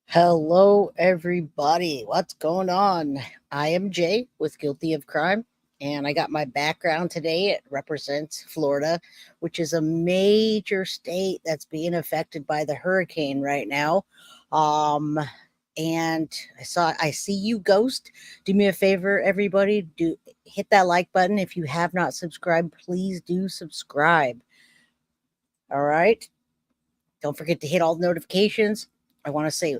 Hello, everybody. What's going on? I am Jay with Guilty of Crime, and I got my background today. It represents Florida, which is a major state that's being affected by the hurricane right now. Um, and I see you, Ghost. Do me a favor, everybody. Do hit that like button. If you have not subscribed, please do subscribe. All right. Don't forget to hit all the notifications. I want to say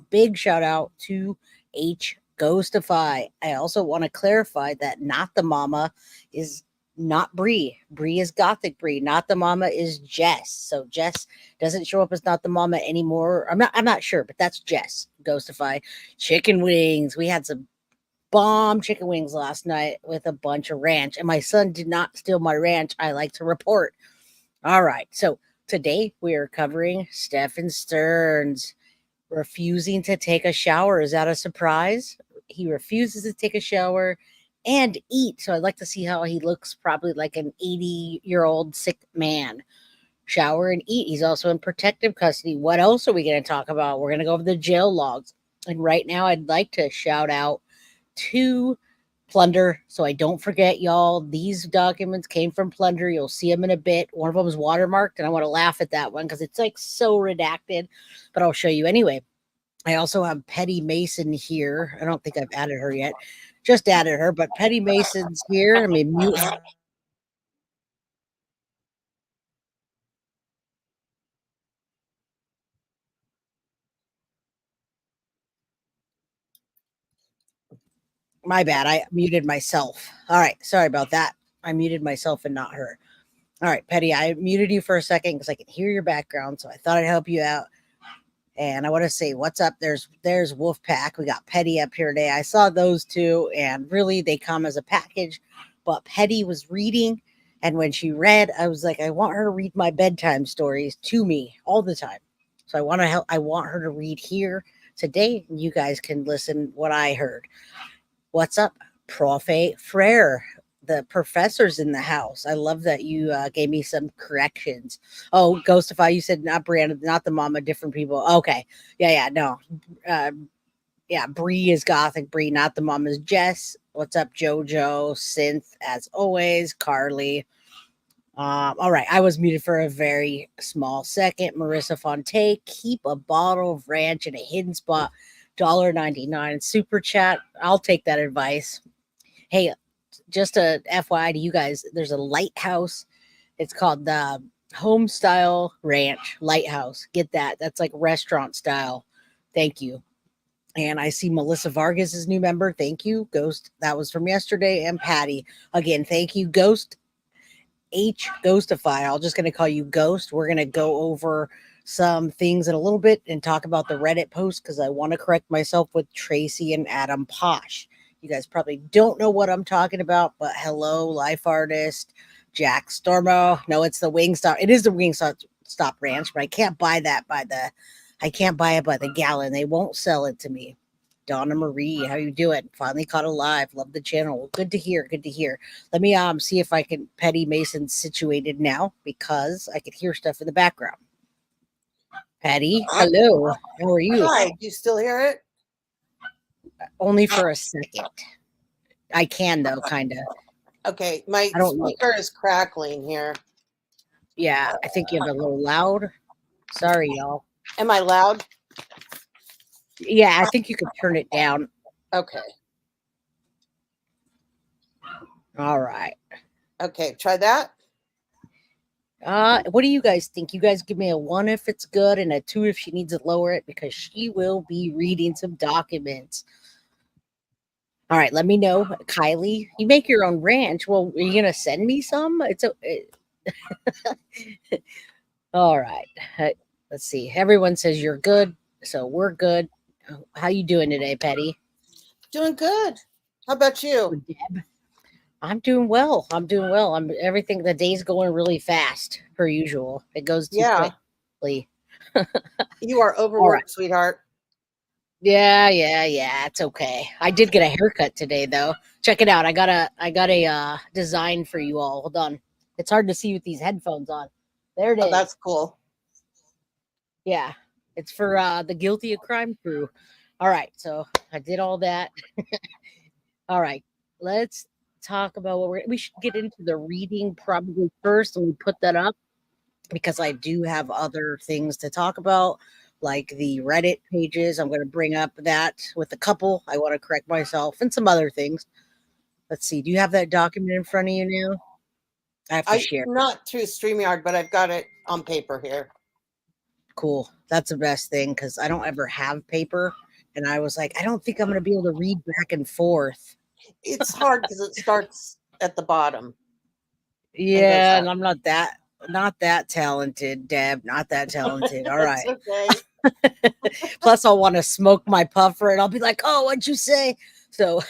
big shout out to H Ghostify. I also want to clarify that Not the Mama is not Bree. Bree is Gothic Bree. Not the Mama is Jess. So Jess doesn't show up as Not the Mama anymore. I'm not sure, but that's Jess Ghostify. Chicken wings. We had some bomb chicken wings last night with a bunch of ranch, and my son did not steal my ranch. I like to report. All right, so today we are covering Stephan Sterns refusing to take a shower. Is that a surprise? He refuses to take a shower and eat. So I'd like to see how he looks, probably like an 80-year-old sick man. Shower and eat. He's also in protective custody. What else are we going to talk about? We're going to go over the jail logs. And right now I'd like to shout out to Plunder. So I don't forget, y'all, these documents came from Plunder. You'll see them in a bit. One of them is watermarked, and I want to laugh at that one because it's like so redacted, but I'll show you anyway. I also have Petty Mason here. I don't think I've added her yet. Just added her, but Petty Mason's here. I mean, mute her. My bad. I muted myself. All right. Sorry about that. I muted myself and not her. All right, Petty, I muted you for a second because I can hear your background, so I thought I'd help you out. And I want to say, what's up? There's Wolfpack. We got Petty up here today. I saw those two, and really they come as a package. But Petty was reading, and when she read, I was like, I want her to read my bedtime stories to me all the time. So I want to help. I want her to read here today, and you guys can listen what I heard. What's up, Profe Frere? The professor's in the house. I love that you gave me some corrections. Oh, Ghostify, you said not Brianna, not the mama, different people. Okay. Yeah, no. Bree is Gothic Bree, not the mom is Jess. What's up, Jojo? Synth, as always. Carly. All right, I was muted for a very small second. Marissa Fonte, keep a bottle of ranch in a hidden spot. $1.99 super chat. I'll take that advice. Hey, just a FYI to you guys, there's a lighthouse. It's called the Home Style Ranch Lighthouse. Get that. That's like restaurant style. Thank you. And I see Melissa Vargas is new member. Thank you, Ghost. That was from yesterday. And Patty. Again, thank you, Ghost. H Ghostify. I'm just going to call you Ghost. We're going to go over some things in a little bit and talk about the Reddit post because I want to correct myself with Tracy and Adam Posh. You guys probably don't know what I'm talking about, but hello, Life Artist, Jack Stormo. No, it's the Wingstop. It is the Wingstop Ranch, but I can't buy that I can't buy it by the gallon. They won't sell it to me. Donna Marie, how you doing? Finally caught alive. Love the channel. Well, good to hear. Good to hear. Let me see if I can Petty Mason situated now because I could hear stuff in the background. Patty, hello. How are you? Hi, do you still hear it? Only for a second. I can though, kind of. Okay, my I don't know. speaker is crackling here. Yeah, I think you have a little loud. Sorry, y'all. Am I loud? Yeah, I think you could turn it down. Okay. All right. Okay, try that. What do you guys think? You guys give me a 1 if it's good and a 2 if she needs to lower it, because she will be reading some documents. All right, let me know, Kylie. You make your own ranch. Well, are you gonna send me some? All right. Let's see. Everyone says you're good, so we're good. How you doing today, Petty? Doing good. How about you? Deb? I'm doing well. I'm doing well. I'm everything. The day's going really fast, per usual. It goes too Yeah, quickly. you are All right. overworked, sweetheart. Yeah. It's okay. I did get a haircut today, though. Check it out. I got a design for you all. Hold on. It's hard to see with these headphones on. There it Oh, is. that's cool. Yeah, it's for the Guilty of Crime crew. All right, so I did all that. All right, let's talk about we should get into the reading probably first, and we put that up because I do have other things to talk about, like the Reddit pages. I'm going to bring up that with a couple. I want to correct myself and some other things. Let's see. Do you have that document in front of you now? I have to I share. not through StreamYard, but I've got it on paper here. Cool. That's the best thing because I don't ever have paper. And I was like, I don't think I'm going to be able to read back and forth. It's hard because it starts at the bottom and goes Yeah, up. and I'm not that talented, Deb. Not that talented. All It's right. okay. Plus I'll want to smoke my puffer and I'll be like, "Oh, what'd you say?" So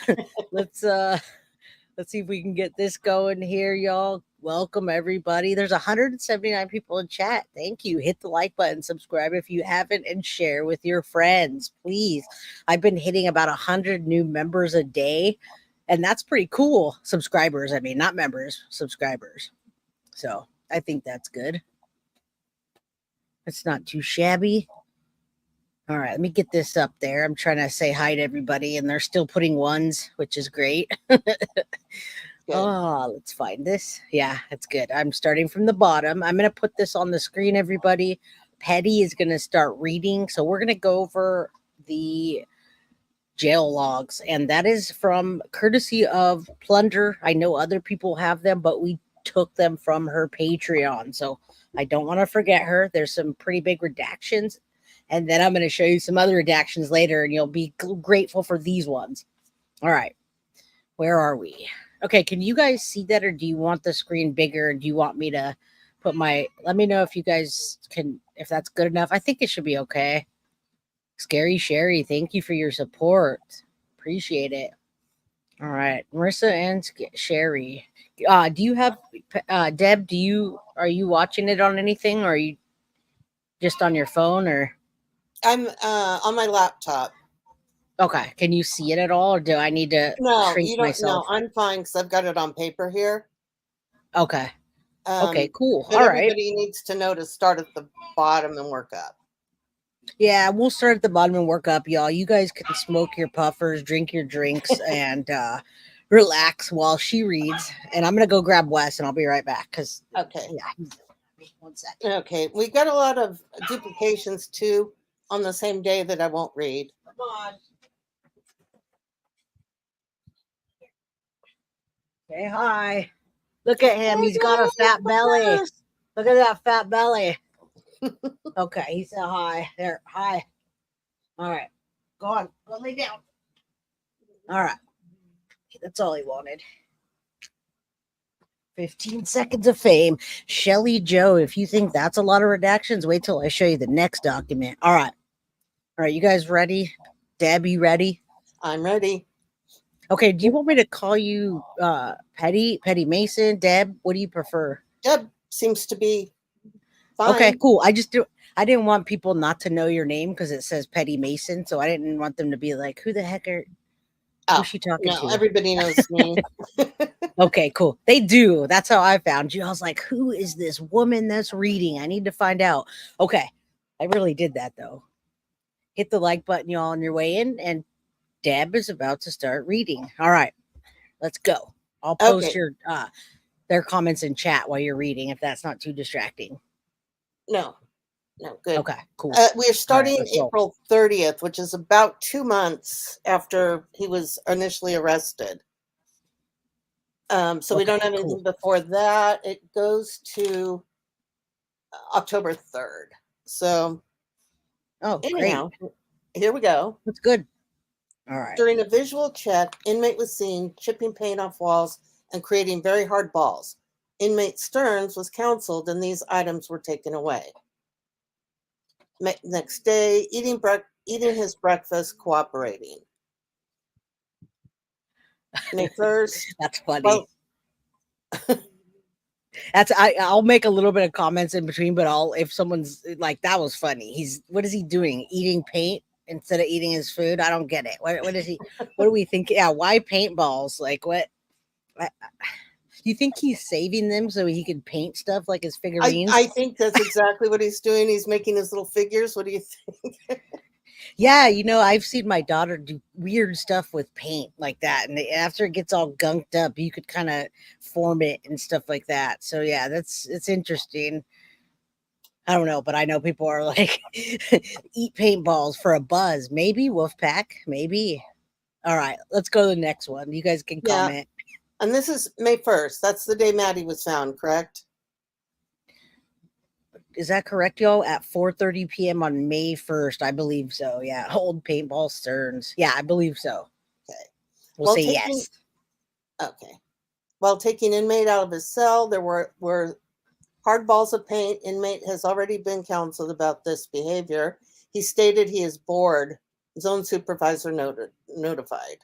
let's let's see if we can get this going here, y'all. Welcome everybody. There's 179 people in chat. Thank you. Hit the like button, subscribe if you haven't, and share with your friends, please. I've been hitting about 100 new members a day, and that's pretty cool. Subscribers, I mean, not members, subscribers. So I think that's good. It's not too shabby. All right, let me get this up there. I'm trying to say hi to everybody, and they're still putting ones, which is great. Good. Oh, let's find this. Yeah, that's good. I'm starting from the bottom. I'm going to put this on the screen, everybody. Petty is going to start reading. So we're going to go over the jail logs, and that is from courtesy of Plunder. I know other people have them, but we took them from her Patreon. So I don't want to forget her. There's some pretty big redactions. And then I'm going to show you some other redactions later, and you'll be grateful for these ones. All right. Where are we? Okay, can you guys see that, or do you want the screen bigger? Do you want me to put my? Let me know if you guys can, if that's good enough. I think it should be okay. Scary Sherry, thank you for your support. Appreciate it. All right, Marissa and Sherry. Do you have Deb? Are you watching it on anything, or are you just on your phone, or? I'm on my laptop. Okay, can you see it at all, or do I need to No, shrink you don't. myself? No, I'm fine because I've got it on paper here. Okay. Okay, cool. But All right. everybody needs to know to start at the bottom and work up. Yeah, we'll start at the bottom and work up, y'all. You guys can smoke your puffers, drink your drinks, and relax while she reads. And I'm gonna go grab Wes, and I'll be right back. Cause Okay. yeah, 1 second. Okay. We got a lot of duplications too on the same day that I won't read. Come on. Say hi. Look at him. He's got a fat belly. Look at that fat belly. Okay, he said hi. There, hi. All right, go on. Go lay down. All right, that's all he wanted. 15 seconds of fame. Shelly Joe, if you think that's a lot of redactions, wait till I show you the next document. All right. All right, you guys ready? Deb, you ready? I'm ready. Okay, do you want me to call you Petty Mason, Deb? What do you prefer? Deb seems to be fine. Okay, cool. I didn't want people not to know your name because it says Petty Mason, so I didn't want them to be like, who the heck who's she talking no, to? everybody knows me. Okay, cool. They do. That's how I found you. I was like, who is this woman that's reading? I need to find out. Okay. I really did that though. Hit the like button, y'all, on your way in, and Deb is about to start reading. All right. Let's go. I'll post Okay. your their comments in chat while you're reading if that's not too distracting. No, good. Okay, cool. We're All right, starting let's go. April 30th, which is about 2 months after he was initially arrested. So we Okay, don't have anything cool. before that. It goes to October 3rd. So Oh, great. anyhow, here we go. That's good. All right. During a visual check, inmate was seen chipping paint off walls and creating very hard balls. Inmate Sterns was counseled and these items were taken away. Next day, eating his breakfast, cooperating. May 1st, That's funny. well, I'll make a little bit of comments in between, but if someone's like, that was funny. What is he doing? Eating paint instead of eating his food? I don't get it. What is he? What do we think? Yeah, why paintballs? Like what? You think he's saving them so he could paint stuff like his figurines? I think that's exactly what he's doing. He's making his little figures. What do you think? Yeah, I've seen my daughter do weird stuff with paint like that, and after it gets all gunked up, you could kind of form it and stuff like that. So yeah, it's interesting. I don't know, but I know people are like, eat paintballs for a buzz. Maybe Wolfpack, maybe. All right, let's go to the next one. You guys can Yeah. comment. And this is May 1st. That's the day Maddie was found, correct? Is that correct, y'all? At 4:30 p.m. on May 1st, I believe so. Yeah, old paintball Sterns. Yeah, I believe so. Okay. We'll say yes. Okay. While taking inmate out of his cell, there were hard balls of paint. Inmate has already been counseled about this behavior. He stated he is bored. His own supervisor notified.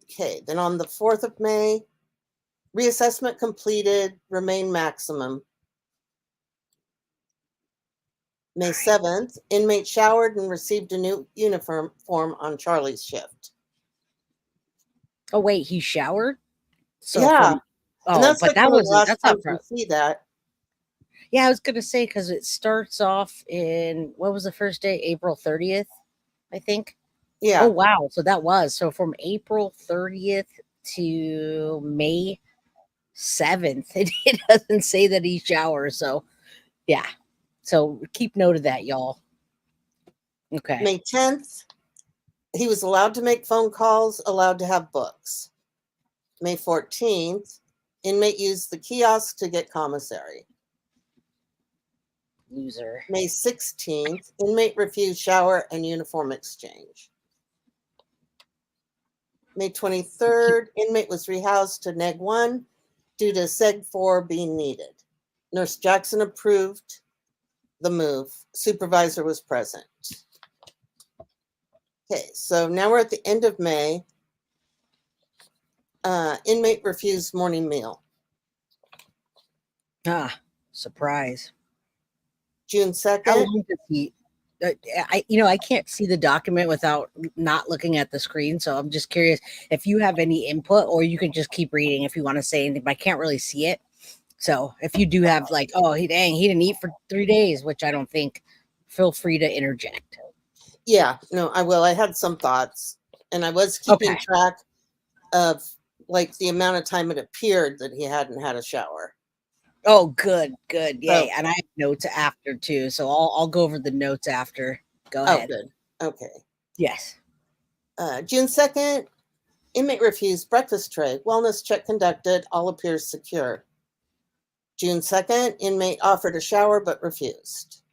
Okay, then on the 4th of May, reassessment completed, remain maximum. May 7th, inmate showered and received a new uniform on Charlie's shift. Oh wait, he showered. So Yeah, and but that's like that one of the wasn't. last That's not times we from. see that. Yeah, I was gonna say because it starts off in what was the first day? April 30th, I think. Oh Yeah, wow! So that was from April 30th to May 7th. It doesn't say that he showers. So yeah. So keep note of that, y'all. Okay. May 10th, he was allowed to make phone calls, allowed to have books. May 14th, inmate used the kiosk to get commissary. Loser. May 16th, inmate refused shower and uniform exchange. May 23rd, inmate was rehoused to Neg 1 due to Seg 4 being needed. Nurse Jackson approved the move. Supervisor was present. Okay, so now we're at the end of May. Inmate refused morning meal. Surprise. June How 2nd. long does he? I can't see the document without not looking at the screen. So I'm just curious if you have any input, or you can just keep reading if you want to say anything. But I can't really see it. So if you do have like, oh, he didn't eat for 3 days, which I don't think. Feel free to interject. Yeah, no, I will. I had some thoughts, and I was keeping track of like the amount of time it appeared that he hadn't had a shower. Oh, good. Yay. So, And I have notes after too. So I'll go over the notes after. Go oh, ahead. good. Okay. Yes. June 2nd, inmate refused breakfast tray. Wellness check conducted. All appears secure. June 2nd, inmate offered a shower but refused.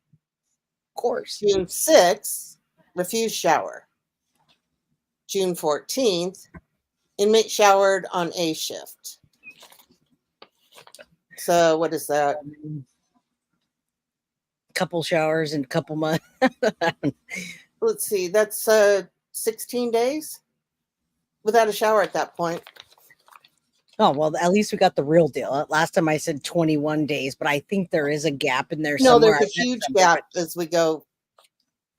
Of course. June 6th, refused shower. June 14th, inmate showered on A shift. So what is that? Couple showers in a couple months. Let's see, that's 16 days without a shower at that point. Oh, well, at least we got the real deal. Last time I said 21 days, but I think there is a gap in there No, somewhere. there's a huge gap as we go.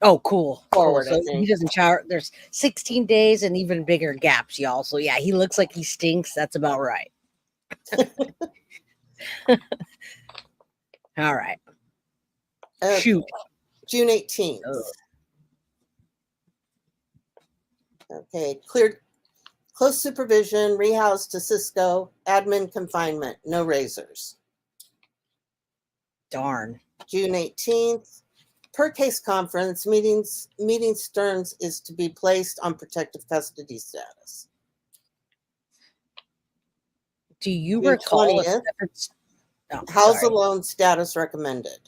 Oh, cool. Forward, So he doesn't shower. There's 16 days and even bigger gaps, y'all. So yeah, he looks like he stinks. That's about right. All right. Shoot. June 18th. Okay, cleared Close supervision, rehoused to Cisco, admin confinement, no razors. Darn. June 18th, per case conference, meeting Stearns is to be placed on protective custody status. Do you June recall if 20th, it's house alone status recommended.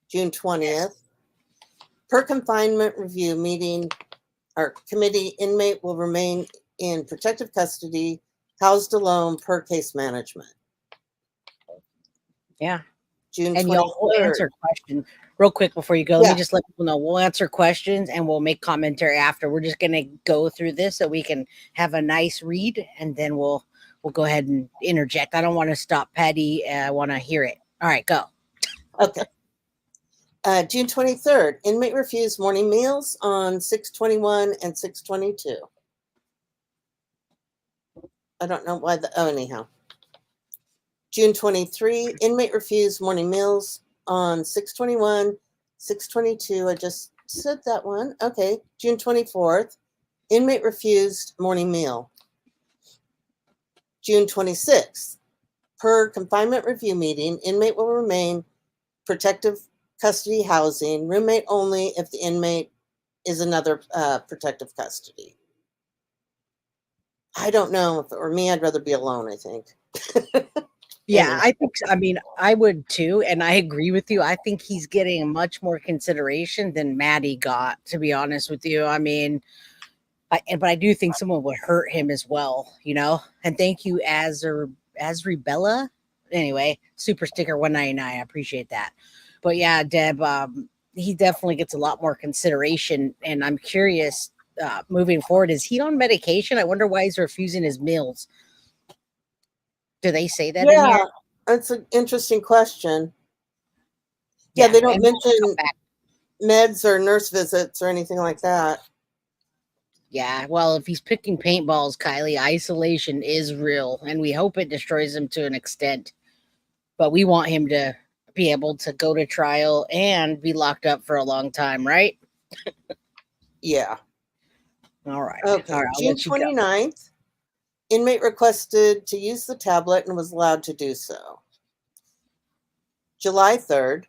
June 20th, Yes. per confinement review meeting or committee, inmate will remain in protective custody, housed alone per case management. Yeah. June And y'all will 23rd. answer questions real quick before you go. Let Yeah. me just let people know we'll answer questions and we'll make commentary after. We're just gonna go through this so we can have a nice read, and then we'll go ahead and interject. I don't want to stop Patty. I want to hear it. All right, go. Okay. June 23rd, inmate refused morning meals on 6/21 and 6/22. I don't know why anyhow. June 23, inmate refused morning meals on 6/21, 6/22. I just said that one. Okay. June 24th, inmate refused morning meal. June 26th, per confinement review meeting, inmate will remain protective custody housing, roommate only if the inmate is another protective custody. I don't know. If it were me, I'd rather be alone, I think. Yeah, Anyway. I think I mean I would too, and I agree with you. I think he's getting much more consideration than Maddie got, to be honest with you. I mean, but I do think someone would hurt him as well, you know. And thank you, Rebella. Anyway, super sticker 199. I appreciate that. But yeah, Deb, he definitely gets a lot more consideration, and I'm curious. Moving forward, is he on medication? I wonder why he's refusing his meals. Do they say that in here? That's an interesting question. Yeah, they don't mention meds or nurse visits or anything like that. Yeah, well, if he's picking paintballs, Kylie, isolation is real, and we hope it destroys him to an extent. But we want him to be able to go to trial and be locked up for a long time, right? Yeah. All right. Okay. All right, June 29th, inmate requested to use the tablet and was allowed to do so. July 3rd,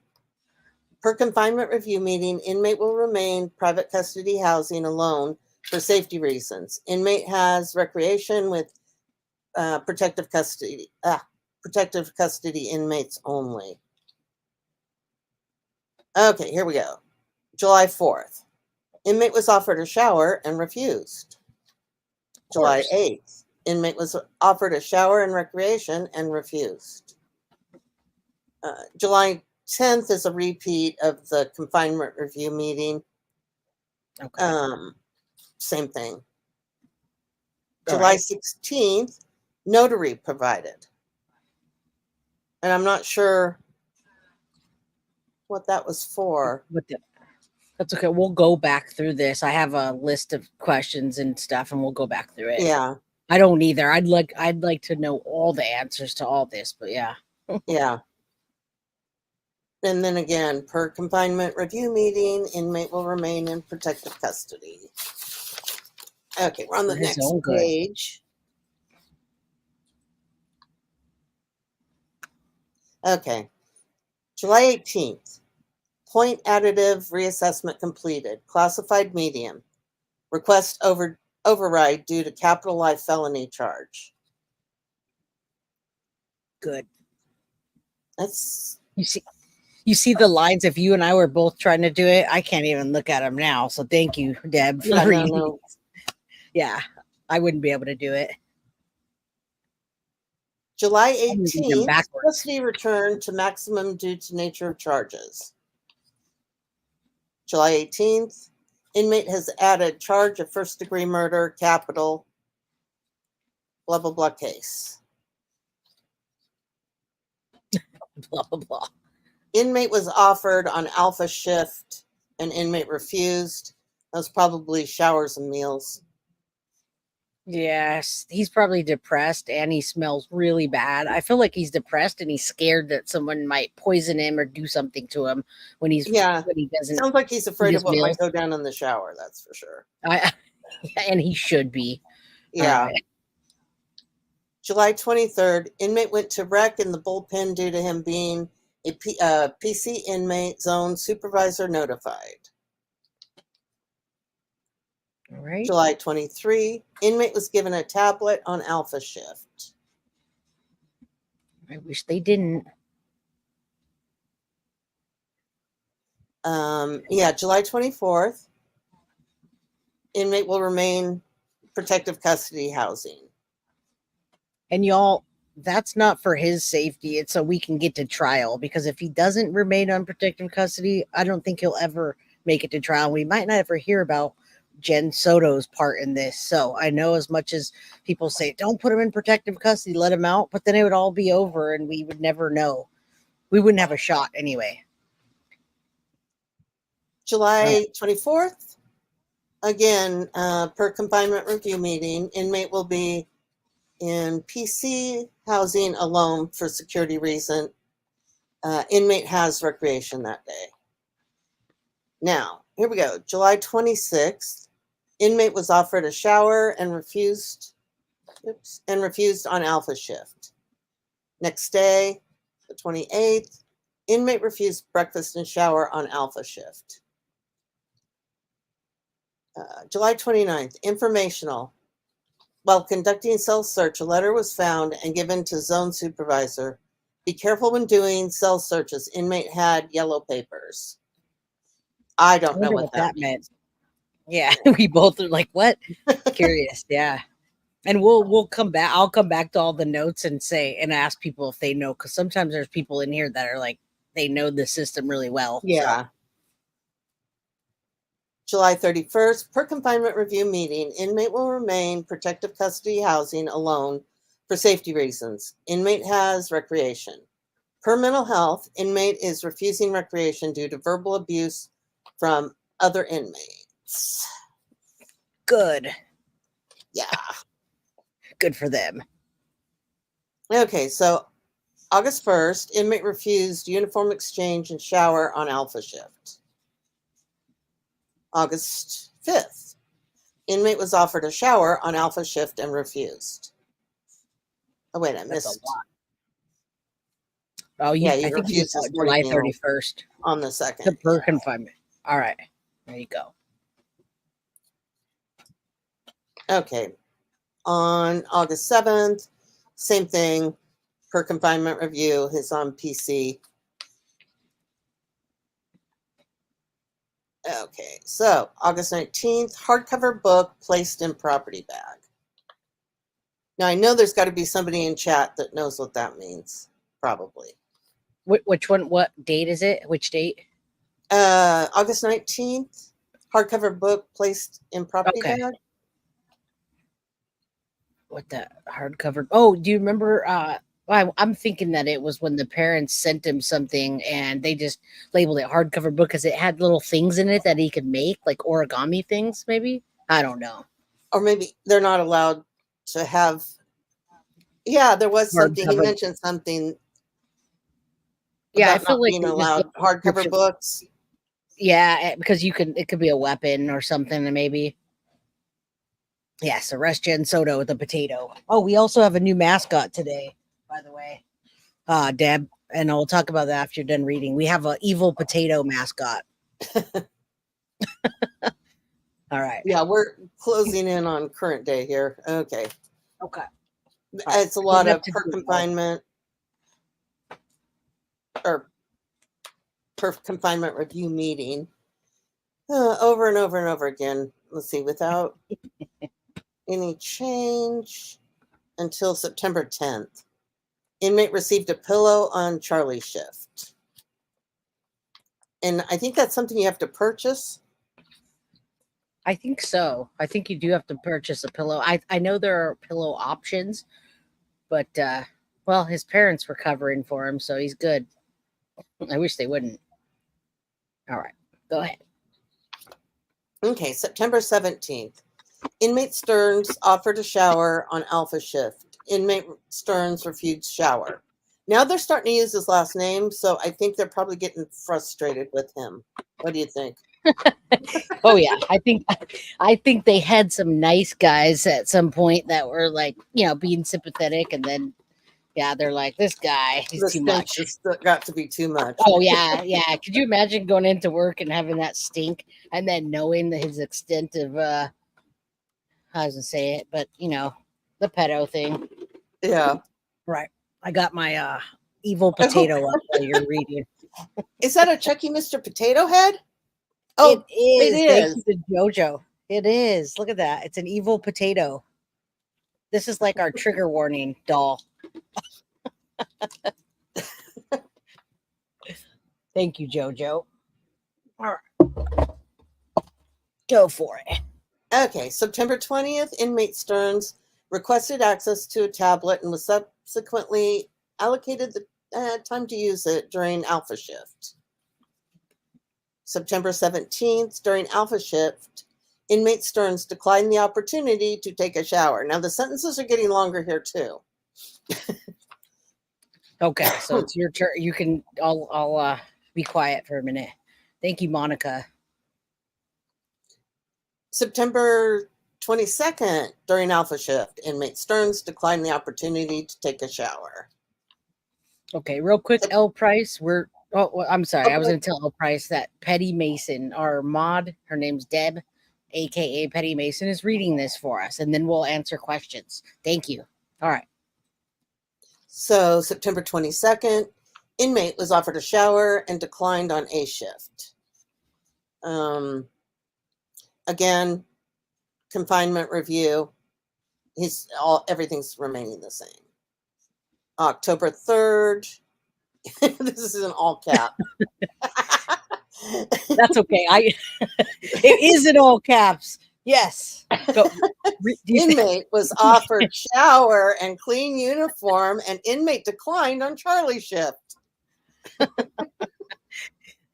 per confinement review meeting, inmate will remain private custody housing alone for safety reasons. Inmate has recreation with protective custody inmates only. Okay, here we go. July 4th, inmate was offered a shower and refused. July 8th, inmate was offered a shower and recreation and refused. July 10th is a repeat of the confinement review meeting. Okay. Same thing. July 16th, notary provided. And I'm not sure what that was for. That's okay. We'll go back through this. I have a list of questions and stuff, and we'll go back through it. Yeah. I don't either. I'd like to know all the answers to all this, but yeah. Yeah. And then again, per confinement review meeting, inmate will remain in protective custody. Okay, we're on the next page. Okay. July 18th. Point additive reassessment completed. Classified medium. Request override due to capital life felony charge. Good. That's you see the lines. If you and I were both trying to do it, I can't even look at them now. So thank you, Deb, for reading. No. Yeah, I wouldn't be able to do it. July 18th, custody return to maximum due to nature of charges. July 18th, inmate has added charge of first-degree murder, capital, blah, blah, blah case. Blah, blah, blah. Inmate was offered on alpha shift and inmate refused. That was probably showers and meals. Yes, he's probably depressed and he smells really bad. I feel like he's depressed and he's scared that someone might poison him or do something to him when he doesn't. Sounds like he's afraid of what might go down in the shower. That's for sure. And he should be. Yeah. right. July 23rd, inmate went to rec in the bullpen due to him being a PC inmate, zone supervisor notified. All right. July 23, inmate was given a tablet on alpha shift. I wish they didn't. July 24th, inmate will remain protective custody housing. And y'all, that's not for his safety. It's so we can get to trial, because if he doesn't remain on protective custody, I don't think he'll ever make it to trial. We might not ever hear about Jen Soto's part in this. So I know, as much as people say, don't put him in protective custody, let him out, but then it would all be over and we would never know. We wouldn't have a shot anyway. July 24th, again, per confinement review meeting, inmate will be in PC housing alone for security reason. Inmate has recreation that day. Now, here we go. July 26th, inmate was offered a shower and refused on alpha shift. Next day, the 28th, inmate refused breakfast and shower on alpha shift. July 29th, informational. While conducting cell search, a letter was found and given to zone supervisor. Be careful when doing cell searches. Inmate had yellow papers. I don't know what that means. meant. Yeah, we both are like, what? Curious. Yeah. And we'll come back. I'll come back to all the notes and say and ask people if they know, because sometimes there's people in here that are like, they know the system really well. Yeah. So. July 31st, per confinement review meeting, inmate will remain protective custody housing alone for safety reasons. Inmate has recreation. Per mental health, inmate is refusing recreation due to verbal abuse from other inmates. Good. Yeah. Good for them. Okay, so August 1st, inmate refused uniform exchange and shower on alpha shift. August 5th, inmate was offered a shower on alpha shift and refused. Oh, wait, I That's a missed. lot. Oh, Yeah, I he think you refused just his July morning meal 31st. on the The 2nd. per Yeah. confinement. All right. There you go. Okay. On August 7th, same thing. Per confinement review, he's on PC. Okay, so August 19th, hardcover book placed in property bag. Now, I know there's got to be somebody in chat that knows what that means, probably. Which one? What date is it? Which date? August 19th, hardcover book placed in property Okay. bag. What the hardcover? Oh, do you remember? I'm thinking that it was when the parents sent him something and they just labeled it hardcover book because it had little things in it that he could make, like origami things, maybe. I don't know. Or maybe they're not allowed to have. Yeah, there was something. He Hardcover. mentioned something Yeah, I about feel not like being they just allowed hardcover books. Yeah, because it could be a weapon or something, and maybe. Yes, arrest Jen Soto with a potato. Oh, we also have a new mascot today, by the way. Deb, and I'll talk about that after you're done reading. We have an evil potato mascot. All right. Yeah, we're closing in on current day here. Okay. Okay. It's a lot of per confinement or per confinement review meeting over and over and over again. Let's see, without any change until September 10th. Inmate received a pillow on Charlie shift. And I think that's something you have to purchase. I think so. I think you do have to purchase a pillow. I know there are pillow options, but well, his parents were covering for him, so he's good. I wish they wouldn't. All right, go ahead. Okay, September 17th. Inmate Sterns offered a shower on alpha shift. Inmate Sterns refused shower. Now they're starting to use his last name, so I think they're probably getting frustrated with him. What do you think? Oh yeah, I think they had some nice guys at some point that were like, being sympathetic, and then yeah, they're like, this guy, he's The too stench much. has got to be too much. Oh yeah, yeah. Could you imagine going into work and having that stink, and then knowing his extent of I was gonna say it, but the pedo thing. Yeah. Right. I got my evil Oh, potato up while you're reading. is that a Chucky Mr. Potato Head? It Oh, it is. Thank you is. to JoJo. It is. Look at that. It's an evil potato. This is like our trigger warning doll. Thank you, JoJo. All right. Go for it. Okay, September 20th, inmate Sterns requested access to a tablet and was subsequently allocated the time to use it during Alpha Shift. September 17th, during Alpha Shift, inmate Sterns declined the opportunity to take a shower. Now, the sentences are getting longer here, too. Okay, so it's your turn. You can. I'll be quiet for a minute. Thank you, Monica. September 22nd, during Alpha Shift, inmate Sterns declined the opportunity to take a shower. Okay, real quick, L Price. I'm sorry. I was Okay. going to tell L Price that Petty Mason, our mod, her name's Deb, aka Petty Mason, is reading this for us, and then we'll answer questions. Thank you. All right. So, September 22nd, inmate was offered a shower and declined on A shift. Again, confinement review. Everything's remaining the same. October 3rd. This is in all cap. That's okay. It is in all caps. Yes. Go. Inmate was offered shower and clean uniform, and inmate declined on Charlie shift.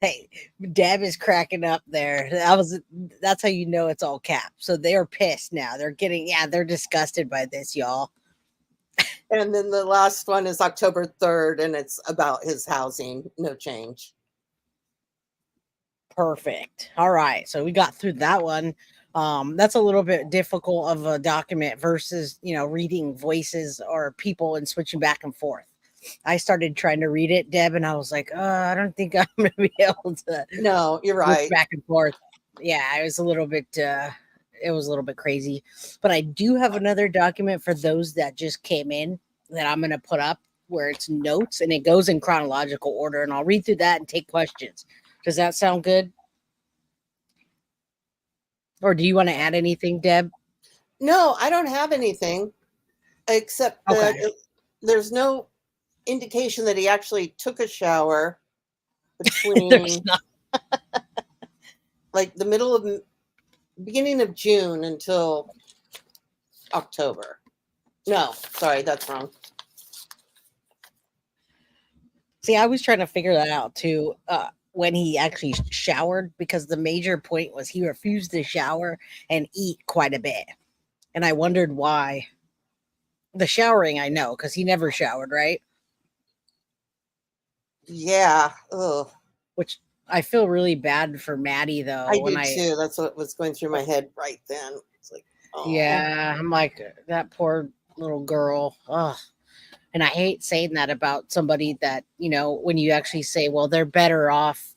Hey, Deb is cracking up there. That's how you know it's all caps. So they're pissed now. They're disgusted by this, y'all. And then the last one is October 3rd, and it's about his housing. No change. Perfect. All right. So we got through that one. That's a little bit difficult of a document versus, reading voices or people and switching back and forth. I started trying to read it, Deb, and I was like, I don't think I'm going to be able to. No, you're right. Back and forth. Yeah, it was a little bit. It was a little bit crazy, but I do have another document for those that just came in that I'm going to put up where it's notes and it goes in chronological order, and I'll read through that and take questions. Does that sound good? Or do you want to add anything, Deb? No, I don't have anything except that there's no indication that he actually took a shower between like the beginning of June until October. No, sorry, that's wrong. See, I was trying to figure that out too. When he actually showered, because the major point was he refused to shower and eat quite a bit. And I wondered why. The showering, I know, because he never showered, right? Yeah. Ugh. Which I feel really bad for Maddie, though. I do too. That's what was going through my head right then. It's like, oh. Yeah, I'm like, that poor little girl. Ugh. And I hate saying that about somebody that, when you actually say, well, they're better off.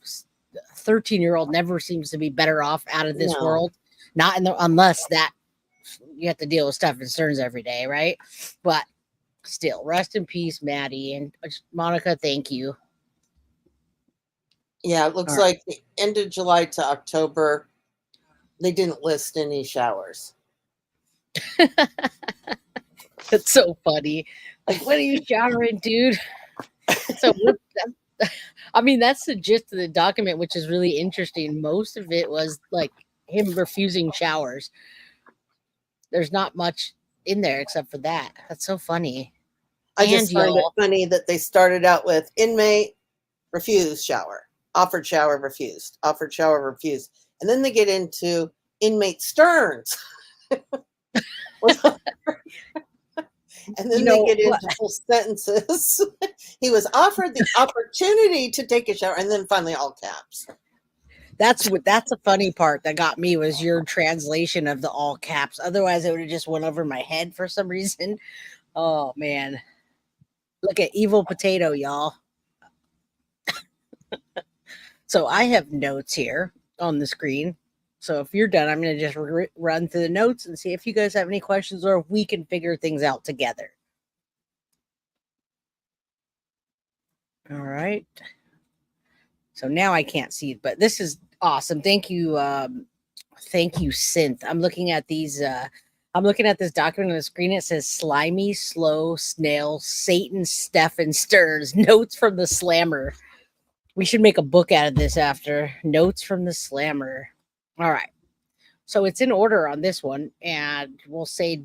13-year-old never seems to be better off out of this world. Not unless that you have to deal with Stephan Sterns every day, right? But still, rest in peace, Maddie. And Monica, thank you. Yeah, it looks like the end of July to October, they didn't list any showers. It's so funny. Like, what are you showering, dude? So, that's the gist of the document, which is really interesting. Most of it was like him refusing showers. There's not much in there except for that. That's so funny. I just find it funny that they started out with inmate, refused shower, offered shower, refused, offered shower, refused. And then they get into inmate Sterns. And then they get into full sentences. He was offered the opportunity to take a shower, and then finally all caps. That's the funny part that got me was your translation of the all caps. Otherwise, it would have just went over my head for some reason. Oh man, look at evil potato, y'all. So I have notes here on the screen. So if you're done, I'm going to just run through the notes and see if you guys have any questions or if we can figure things out together. All right. So now I can't see, but this is awesome. Thank you, Synth. I'm looking at these. I'm looking at this document on the screen. It says "Slimy, Slow Snail, Satan, Stephan Sterns." Notes from the Slammer. We should make a book out of this after. Notes from the Slammer. All right. So it's in order on this one, and we'll say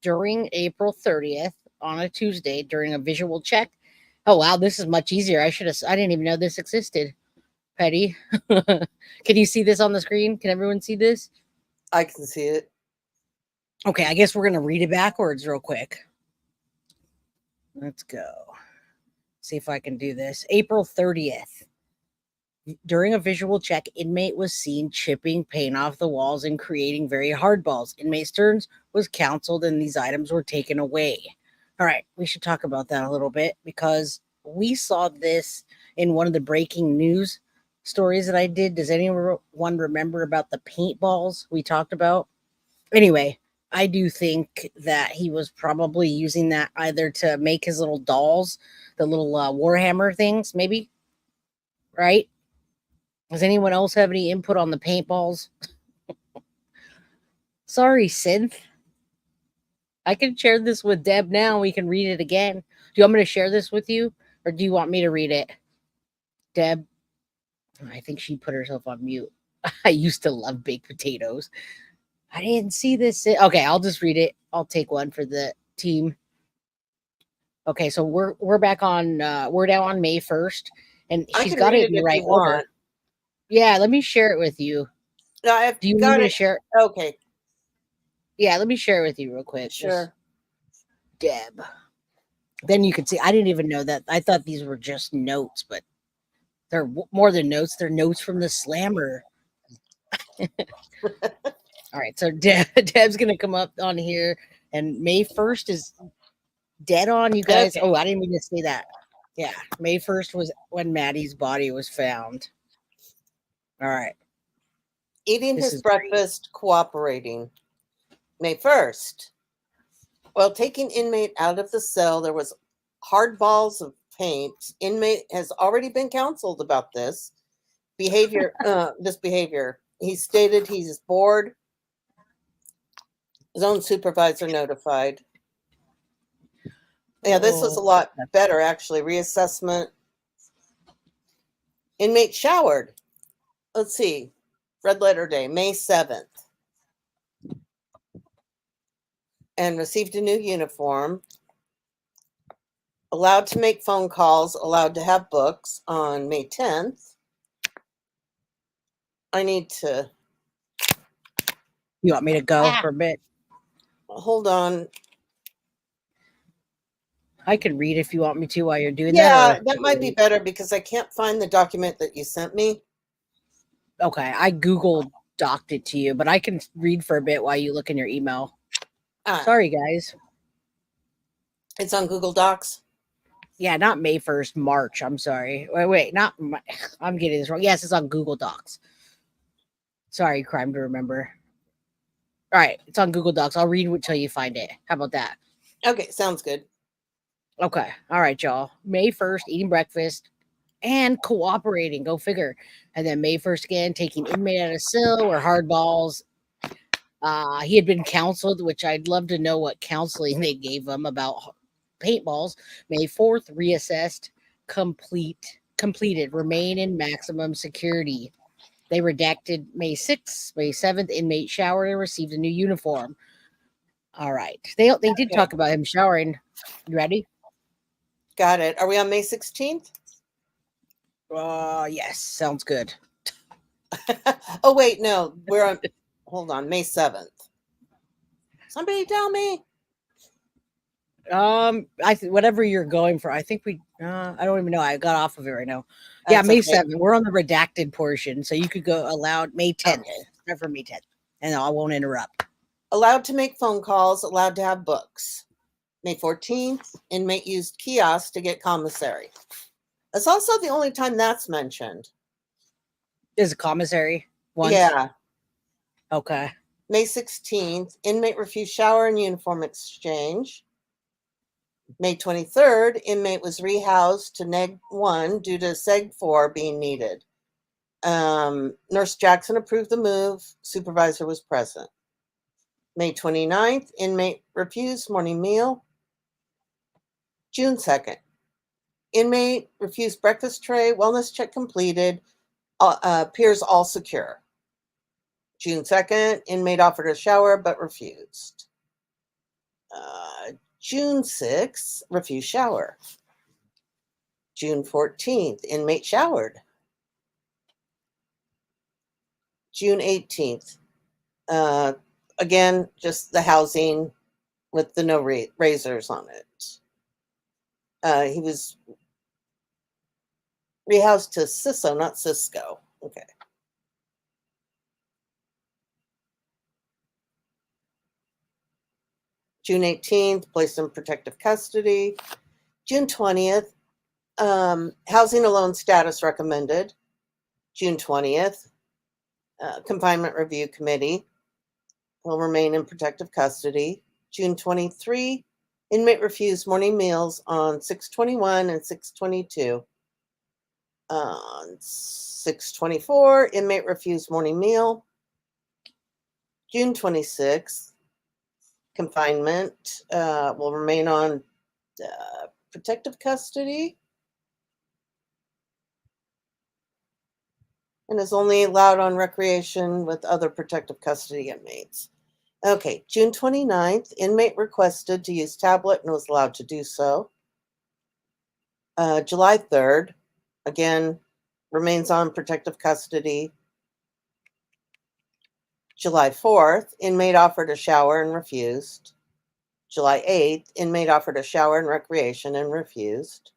during April 30th on a Tuesday during a visual check. Oh wow, this is much easier. I didn't even know this existed. Petty. Can you see this on the screen? Can everyone see this? I can see it. Okay, I guess we're going to read it backwards real quick. Let's go. See if I can do this. April 30th. During a visual check, inmate was seen chipping paint off the walls and creating very hard balls. Inmate Sterns was counseled and these items were taken away. All right, we should talk about that a little bit because we saw this in one of the breaking news stories that I did. Does anyone remember about the paintballs we talked about? Anyway, I do think that he was probably using that either to make his little dolls, the little Warhammer things, maybe, right? Does anyone else have any input on the paintballs? Sorry, Synth. I can share this with Deb now. We can read it again. Do you want me to share this with you? Or do you want me to read it? Deb? I think she put herself on mute. I used to love baked potatoes. I didn't see this. Okay, I'll just read it. I'll take one for the team. Okay, so we're back on we're down on May 1st. And she's got it in the right order. Yeah, let me share it with you. No, do you want me to share it? Okay. Yeah, let me share it with you real quick. Sure. Deb. Then you could see. I didn't even know that. I thought these were just notes, but they're more than notes. They're notes from the Slammer. All right, so Deb's gonna come up on here, and May 1st is dead on, you guys. Okay. Oh, I didn't mean to say that. Yeah, May 1st was when Maddie's body was found. All right. Eating his breakfast, cooperating. May 1st. While taking inmate out of the cell, there was hard balls of paint. Inmate has already been counseled about this behavior. He stated he's bored. Zone supervisor notified. Yeah, this was a lot better, actually. Reassessment. Inmate showered. Let's see. Red letter day, May 7th. And received a new uniform. Allowed to make phone calls, allowed to have books on May 10th. I need to. You want me to go for a bit? Hold on. I can read if you want me to while you're doing that. Yeah, that might be better because I can't find the document that you sent me. Okay, I Google Doc'd it to you, but I can read for a bit while you look in your email. Sorry, guys. It's on Google Docs. Yeah, not May 1st, March. I'm sorry. Wait, I'm getting this wrong. Yes, it's on Google Docs. Sorry, crime to remember. All right, it's on Google Docs. I'll read until you find it. How about that? Okay, sounds good. Okay. All right, y'all. May 1st, eating breakfast and cooperating. Go figure. And then May 1st again, taking inmate out of cell or hard balls. He had been counseled, which I'd love to know what counseling they gave him about paintballs. May 4th, reassessed, completed, remain in maximum security. They redacted May 6th, May 7th, inmate showered and received a new uniform. All right. They did talk about him showering. You ready? Got it. Are we on May 16th? Yes, sounds good. Oh, wait, no. We're on, hold on, May 7th. Somebody tell me. Whatever you're going for, I think we. I don't even know. I got off of it right now. Yeah, That's May okay. 7th. We're on the redacted portion, so you could go allowed May 10th. Okay. Start for May 10th, and I won't interrupt. Allowed to make phone calls, allowed to have books. May 14th, inmate used kiosk to get commissary. That's also the only time that's mentioned. Is a commissary once? Yeah. Okay. May 16th, inmate refused shower and uniform exchange. May 23rd, inmate was rehoused to Neg 1 due to Seg 4 being needed. Nurse Jackson approved the move. Supervisor was present. May 29th, inmate refused morning meal. June 2nd, inmate refused breakfast tray, wellness check completed, appears all secure. June 2nd, inmate offered a shower but refused. June 6th, refused shower. June 14th, inmate showered. June 18th, again, just the housing with the no razors on it. He was rehoused to CISO, not Cisco. Okay. June 18th, placed in protective custody. June 20th, housing alone status recommended. June 20th, confinement review committee will remain in protective custody. June 23, inmate refused morning meals on 6/21 and 6/22. On 6/24, inmate refused morning meal. June 26th, confinement will remain on protective custody and is only allowed on recreation with other protective custody inmates. Okay, June 29th, inmate requested to use tablet and was allowed to do so. July 3rd, again, remains on protective custody. July 4th, inmate offered a shower and refused. July 8th, inmate offered a shower and recreation and refused.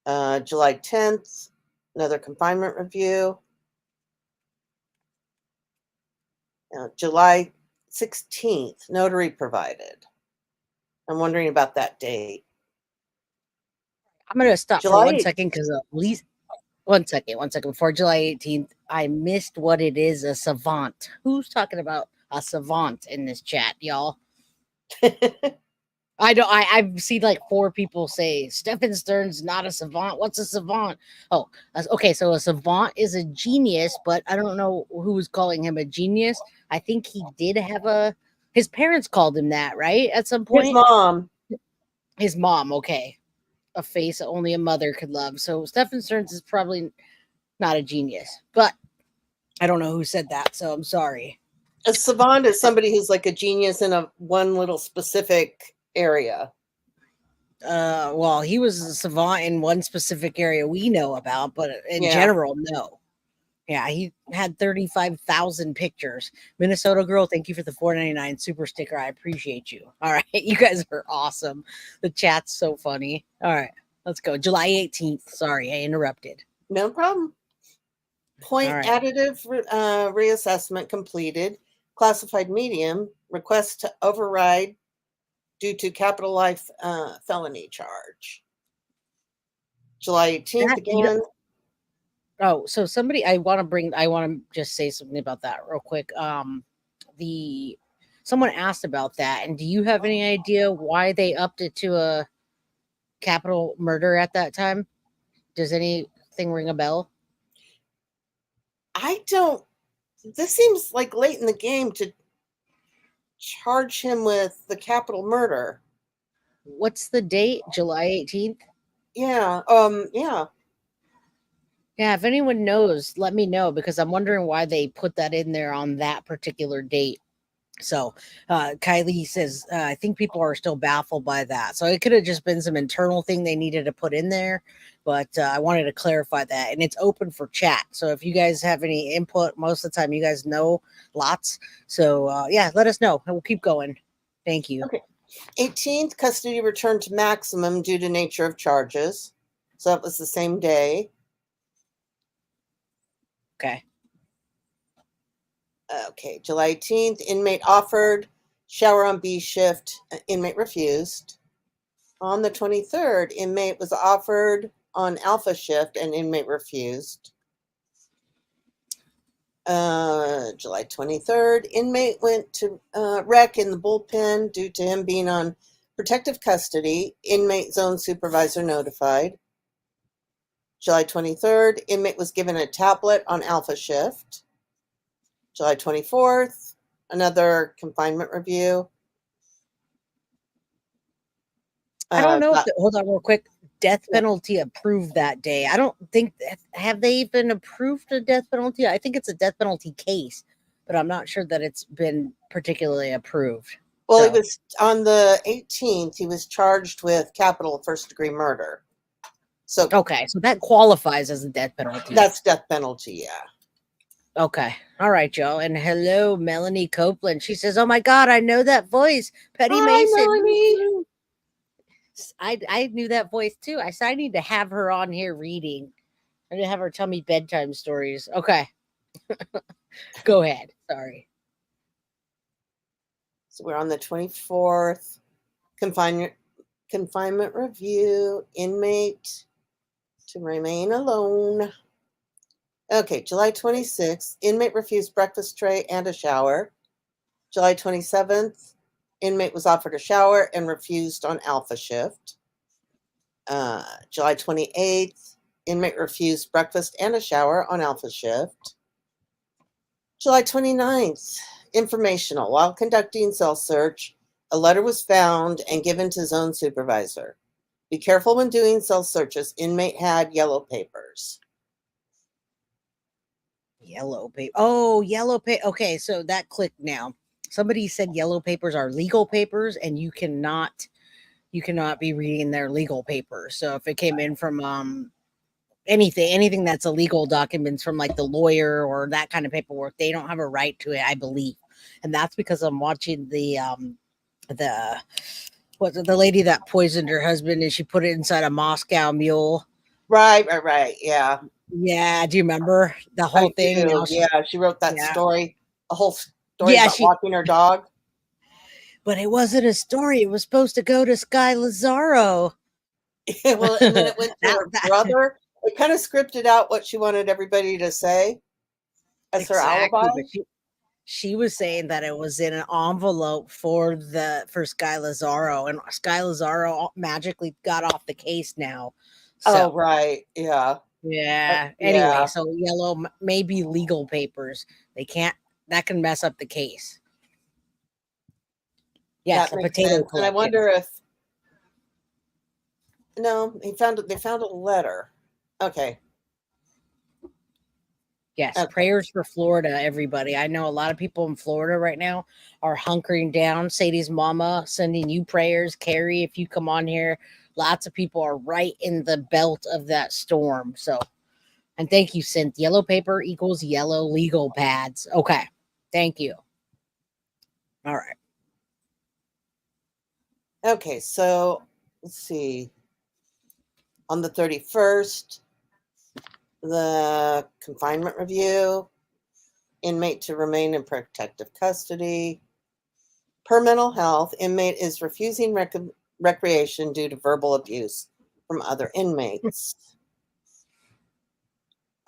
July 10th, another confinement review. July 16th, notary provided. I'm wondering about that date. I'm gonna stop for July 1 second because at least 1 second, 1 second before July 18th, I missed what it is. A savant. Who's talking about a savant in this chat, y'all? I don't. I've seen like 4 people say Stephan Sterns not a savant. What's a savant? Oh, okay. So a savant is a genius, but I don't know who's calling him a genius. I think he did have a. His parents called him that, right? At some His point. mom. His mom. Okay, a face only a mother could love. So Stephan Sterns is probably not a genius, but I don't know who said that. So I'm sorry. A savant is somebody who's like a genius in a one little specific area. Well, he was a savant in one specific area we know about, but in Yeah. general, no. Yeah, he had 35,000 pictures. Minnesota girl, thank you for the $4.99 super sticker. I appreciate you. All right, you guys are awesome. The chat's so funny. All right, let's go. July 18th. Sorry, I interrupted. No problem. Point All right. additive reassessment completed. Classified medium. Request to override due to capital life felony charge. July 18th That, you know, again. oh, so somebody I want to just say something about that real quick. The someone asked about that, and do you have any idea why they upped it to a capital murder at that time? Does anything ring a bell? I don't. This seems like late in the game to charge him with the capital murder. What's the date? July 18th? Yeah. Yeah. Yeah, if anyone knows, let me know because I'm wondering why they put that in there on that particular date. So, Kylie says, I think people are still baffled by that. So, it could have just been some internal thing they needed to put in there, but I wanted to clarify that. And it's open for chat. So, if you guys have any input, most of the time you guys know lots. So, yeah, let us know and we'll keep going. Thank you. Okay. 18th, custody returned to maximum due to nature of charges. So that was the same day. Okay. Okay, July 18th, inmate offered shower on B shift. Inmate refused. On the 23rd, inmate was offered on alpha shift and inmate refused. July 23rd, inmate went to rec in the bullpen due to him being on protective custody. Inmate zone supervisor notified. July 23rd, inmate was given a tablet on alpha shift. July 24th, another confinement review. I don't know if hold on real quick. Death penalty approved that day. I don't think have they even approved a death penalty? I think it's a death penalty case, but I'm not sure that it's been particularly approved. Well, it was on the 18th. He was charged with capital first-degree murder. So okay, so that qualifies as a death penalty. That's death penalty, yeah. Okay, all right, Joe. And hello, Melanie Copeland. She says, "Oh my God, I know that voice, Petty Mason." Melanie. I knew that voice too. I said I need to have her on here reading. I need to have her tell me bedtime stories. Okay. Go ahead. Sorry. So we're on the 24th. Confinement review. Inmate to remain alone. Okay, July 26th. Inmate refused breakfast tray and a shower. July 27th. Inmate was offered a shower and refused on alpha shift. July 28th. Inmate refused breakfast and a shower on alpha shift. July 29th, informational. While conducting cell search, a letter was found and given to zone supervisor. Be careful when doing cell searches. Inmate had yellow papers. Yellow paper. Oh, yellow paper. Okay, so that clicked now. Somebody said yellow papers are legal papers, and you cannot be reading their legal papers. So if it came in from anything that's illegal documents from like the lawyer or that kind of paperwork, they don't have a right to it, I believe. And that's because I'm watching the lady that poisoned her husband and she put it inside a Moscow Mule. Right. Yeah. Yeah. Do you remember the whole thing? Now she wrote that story, a whole story about walking her dog. But it wasn't a story. It was supposed to go to Sky Lazaro. Well, and then it went to her brother. It kind of scripted out what she wanted everybody to say as her alibi. She was saying that it was in an envelope for Sky Lazaro, and Sky Lazaro magically got off the case now. So, oh, right. Yeah. Yeah. Anyway, so yellow may be legal papers. That can mess up the case. Yes, a potato clip. And I wonder if they found a letter. Okay. Yes, prayers for Florida, everybody. I know a lot of people in Florida right now are hunkering down. Sadie's mama sending you prayers. Carrie, if you come on here, lots of people are right in the belt of that storm. So, and thank you, Synth. Yellow paper equals yellow legal pads. Okay, thank you. All right. Okay, so let's see. On the 31st, the confinement review, inmate to remain in protective custody. Per mental health, inmate is refusing recreation due to verbal abuse from other inmates.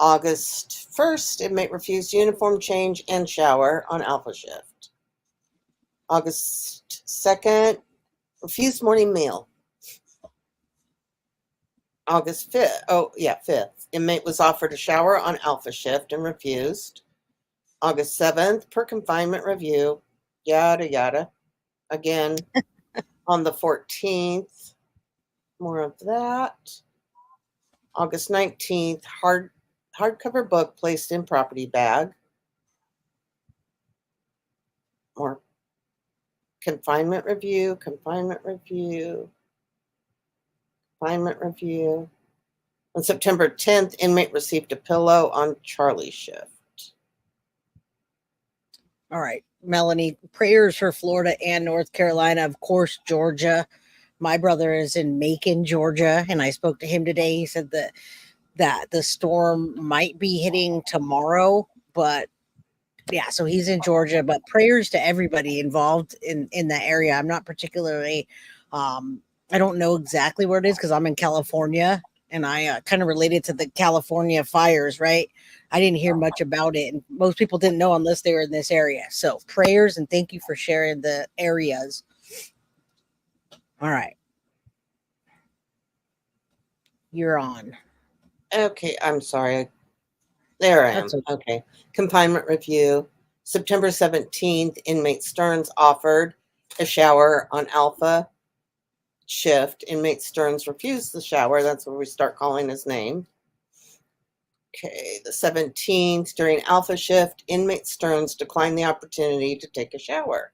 August 1st, inmate refused uniform change and shower on alpha shift. August 2nd, refused morning meal. August 5th, 5th, inmate was offered a shower on alpha shift and refused. August 7th, per confinement review, yada, yada. Again, on the 14th, more of that. August 19th, hardcover book placed in property bag. More confinement review. On September 10th, inmate received a pillow on Charlie shift. All right. Melanie, prayers for Florida and North Carolina, of course, Georgia. My brother is in Macon, Georgia, and I spoke to him today. He said that the storm might be hitting tomorrow, but yeah, so he's in Georgia. But prayers to everybody involved in that area. I'm not particularly, I don't know exactly where it is because I'm in California, and I kind of related to the California fires, right? I didn't hear much about it, and most people didn't know unless they were in this area. So prayers and thank you for sharing the areas. All right, you're on. Okay, I'm sorry. There I am. That's okay. Okay. Confinement review. September 17th, inmate Stearns offered a shower on Alpha shift. Inmate Stearns refused the shower. That's where we start calling his name. Okay, the 17th, during Alpha shift, inmate Stearns declined the opportunity to take a shower.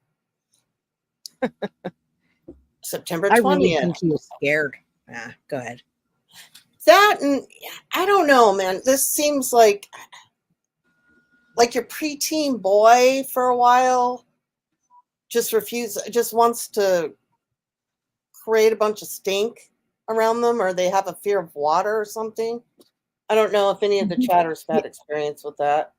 September I really 20th. think he was scared. Go ahead. That, and I don't know, man. This seems like your preteen boy for a while just wants to create a bunch of stink around them, or they have a fear of water or something. I don't know if any of the chatters Yeah. had experience with that.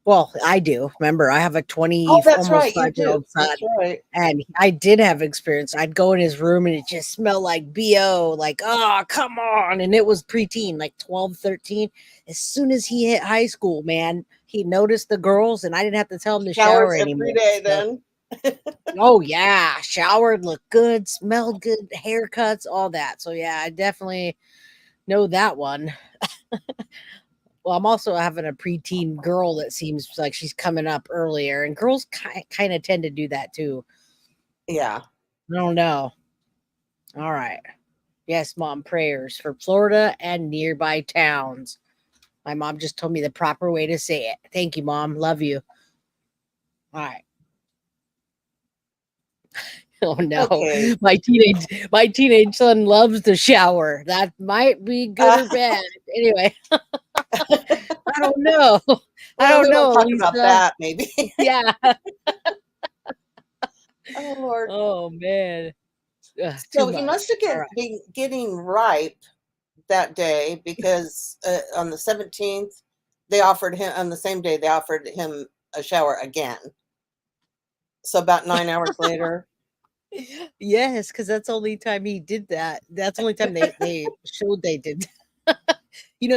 Well, I do. Remember, I have a 20, Oh, that's almost right, you 5-year do. old son, That's right. and I did have experience. I'd go in his room and it just smelled like BO, like, oh, come on. And it was preteen, like 12, 13. As soon as he hit high school, man, he noticed the girls, and I didn't have to tell him to Showers shower every anymore. day So, then. oh, yeah, showered, looked good, smelled good, haircuts, all that. So, yeah, I definitely know that one. Well, I'm also having a preteen girl that seems like she's coming up earlier, and girls kind of tend to do that too. Yeah. I don't know. All right. Yes, mom, prayers for Florida and nearby towns. My mom just told me the proper way to say it. Thank you, mom. Love you. All right. Oh no. Okay. My teenage son loves to shower. That might be good or bad. Anyway, I don't know. I Well, don't we won't know, talk about Lisa. that, maybe. Yeah. Oh, Lord. Oh man. Too So he must much. All have right. been getting ripe that day because on the 17th, they offered him, on the same day, they offered him a shower again. So about 9 hours later. Yes, because that's the only time he did that. That's the only time they showed they did.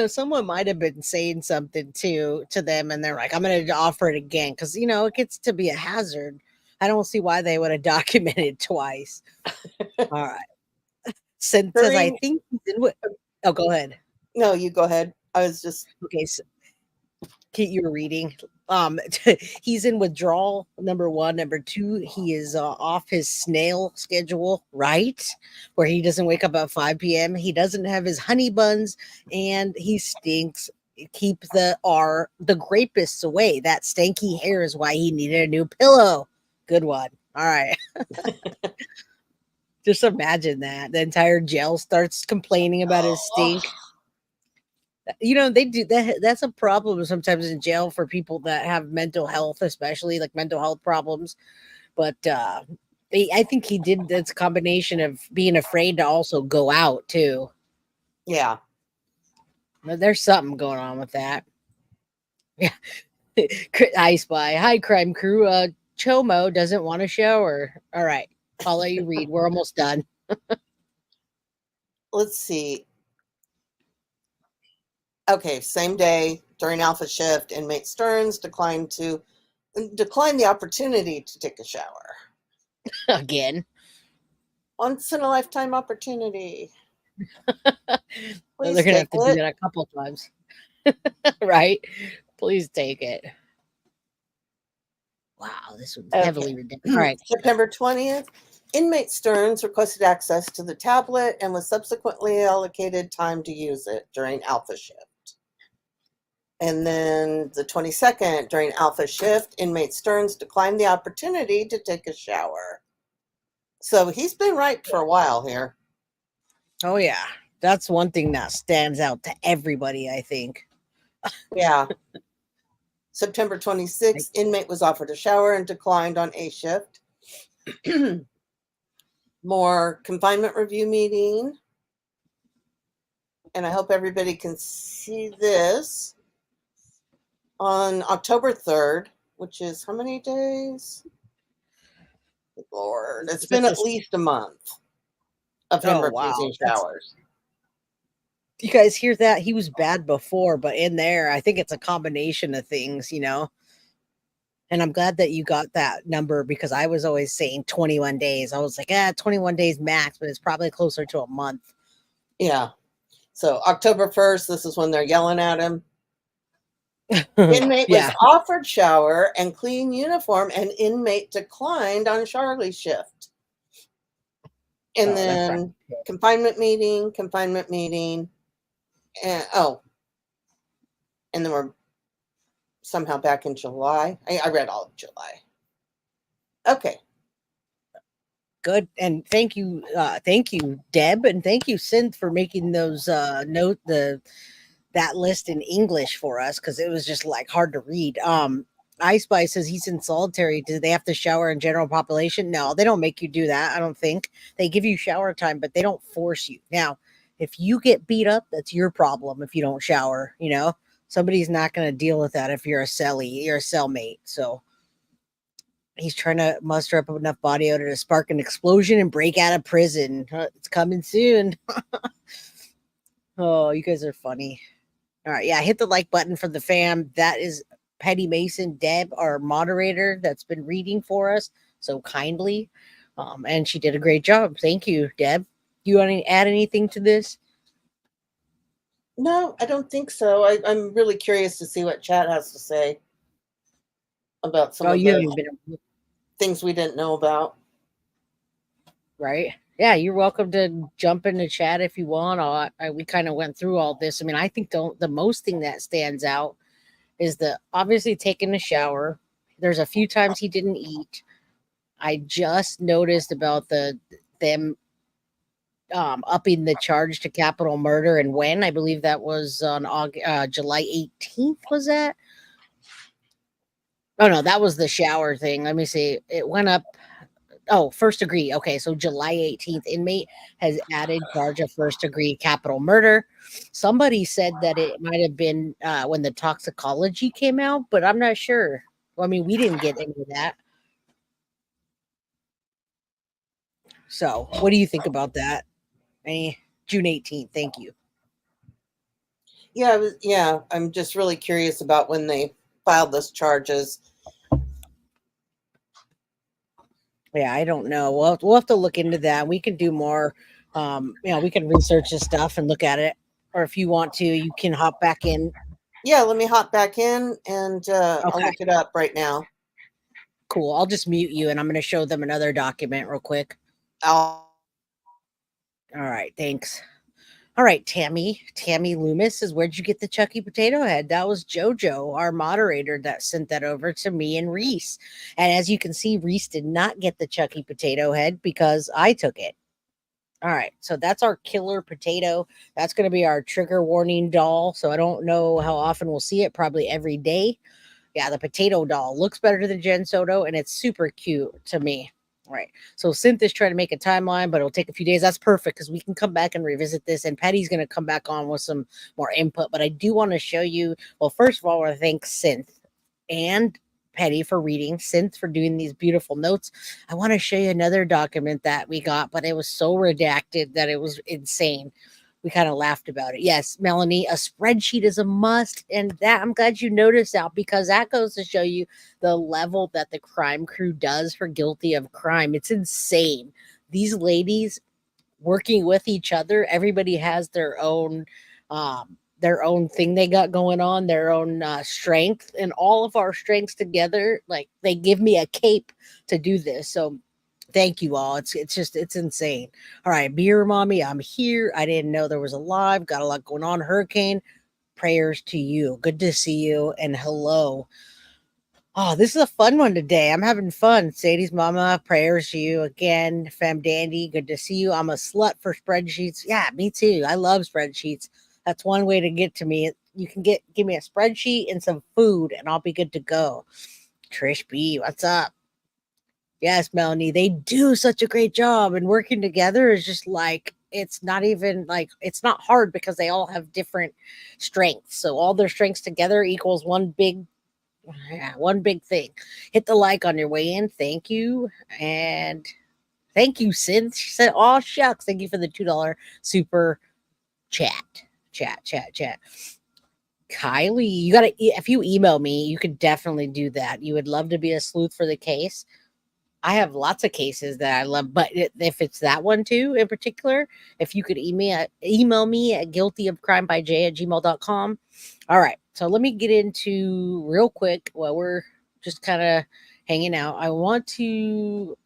Someone might have been saying something to them, and they're like, "I'm going to offer it again," because it gets to be a hazard. I don't see why they would have documented twice. All right, since says I During, think he's in with. Oh, go ahead. no, you go ahead. I was just, Okay, so you were reading. He's in withdrawal. Number one. Number two, he is off his snail schedule, right? Where he doesn't wake up at 5 p.m. He doesn't have his honey buns, and he stinks. Keep the grapists away. That stanky hair is why he needed a new pillow. Good one. All right. Just imagine that. The entire jail starts complaining about his oh, stink. They do that. That's a problem sometimes in jail for people that have mental health, especially like mental health problems. But I think he did that's a combination of being afraid to also go out too. yeah. There's something going on with that. Yeah. I spy. Hi, crime crew. Chomo doesn't want to shower. All right. I'll let you read. We're almost done. Let's see. Okay, same day during Alpha shift, inmate Stearns declined the opportunity to take a shower. Again. Once in a lifetime opportunity. They're Please gonna take have to do it. that a couple times. Right? Please take it. Wow, this one's Okay. heavily redundant. All right. September 20th, inmate Stearns requested access to the tablet and was subsequently allocated time to use it during Alpha shift. And then the 22nd, during Alpha shift, inmate Stearns declined the opportunity to take a shower. So he's been right for a while here. Oh yeah. That's one thing that stands out to everybody, I think. Yeah. September 26th, inmate was offered a shower and declined on A shift. More confinement review meeting. And I hope everybody can see this. On October 3rd, which is how many days? Lord, it's been at least a month of him refusing showers. You guys hear that? He was bad before, but in there, I think it's a combination of things, you know. And I'm glad that you got that number because I was always saying 21 days. I was like, 21 days max, but it's probably closer to a month. Yeah. So October 1st, this is when they're yelling at him. Inmate was offered shower and clean uniform, and inmate declined on Charlie's shift. And then confinement meeting, and and then we're somehow back in July. I read all of July. Okay. Good. And thank you, Deb, and thank you, Synth, for making those that list in English for us because it was just like hard to read. Ice Spice says he's in solitary. Do they have to shower in general population? No, they don't make you do that. I don't think they give you shower time, but they don't force you. Now, if you get beat up, that's your problem. If you don't shower, you know, somebody's not going to deal with that. If you're a cellmate. So he's trying to muster up enough body odor to spark an explosion and break out of prison. It's coming soon. Oh, you guys are funny. All right. Yeah. Hit the like button for the fam. That is Petty Mason, Deb, our moderator that's been reading for us so kindly. And she did a great job. Thank you, Deb. You want to add anything to this? No, I don't think so. I'm really curious to see what chat has to say about some of the things we didn't know about. Right. Yeah, you're welcome to jump in the chat if you want. We kind of went through all this. I mean, I think the most thing that stands out is the obviously taking a shower. There's a few times he didn't eat. I just noticed about them upping the charge to capital murder, and when I believe that was on July 18th. Was that? Oh no, that was the shower thing. Let me see. It went up. Oh, first degree. Okay, so July 18th, inmate has added charge of first degree capital murder. Somebody said that it might have been when the toxicology came out, but I'm not sure. Well, I mean, we didn't get any of that. So, what do you think about that? June 18th. Thank you. Yeah, I'm just really curious about when they filed those charges. Yeah, I don't know. We'll have to look into that. We can do more. We can research this stuff and look at it. Or if you want to, you can hop back in. Yeah, let me hop back in and I'll look it up right now. Cool. I'll just mute you and I'm going to show them another document real quick. All right. Thanks. All right, Tammy Loomis says, where'd you get the Chucky potato head? That was JoJo, our moderator, that sent that over to me and Reese. And as you can see, Reese did not get the Chucky potato head because I took it. All right, so that's our killer potato. That's going to be our trigger warning doll. So I don't know how often we'll see it, probably every day. Yeah, the potato doll looks better than Jen Soto, and it's super cute to me. All right. So Synth is trying to make a timeline, but it'll take a few days. That's perfect because we can come back and revisit this. And Patty's going to come back on with some more input. But I do want to show you. Well, first of all, I want to thank Synth and Patty for reading, Synth for doing these beautiful notes. I want to show you another document that we got, but it was so redacted that it was insane. We kind of laughed about it. Yes, Melanie, a spreadsheet is a must. And that I'm glad you noticed that because that goes to show you the level that the crime crew does for guilty of crime. It's insane. These ladies working with each other, everybody has their own thing they got going on, their own strength, and all of our strengths together, like they give me a cape to do this. So thank you all. It's insane. All right, Beer Mommy, I'm here. I didn't know there was a live. Got a lot going on. Hurricane, prayers to you. Good to see you. And hello. Oh, this is a fun one today. I'm having fun. Sadie's mama, prayers to you again. Fem Dandy, good to see you. I'm a slut for spreadsheets. Yeah, me too. I love spreadsheets. That's one way to get to me. You can give me a spreadsheet and some food, and I'll be good to go. Trish B, what's up? Yes, Melanie, they do such a great job, and working together is just like it's not even like it's not hard because they all have different strengths. So all their strengths together equals one big, yeah, one big thing. Hit the like on your way in. Thank you, and thank you, Synth. She said, "Oh shucks, thank you for the $2 super chat, chat." Kylie, you gotta if you email me, you could definitely do that. You would love to be a sleuth for the case. I have lots of cases that I love, but if it's that one too in particular, if you could email me at guiltyofcrimebyj@gmail.com. All right. So let me get into real quick while we're just kind of hanging out. I want to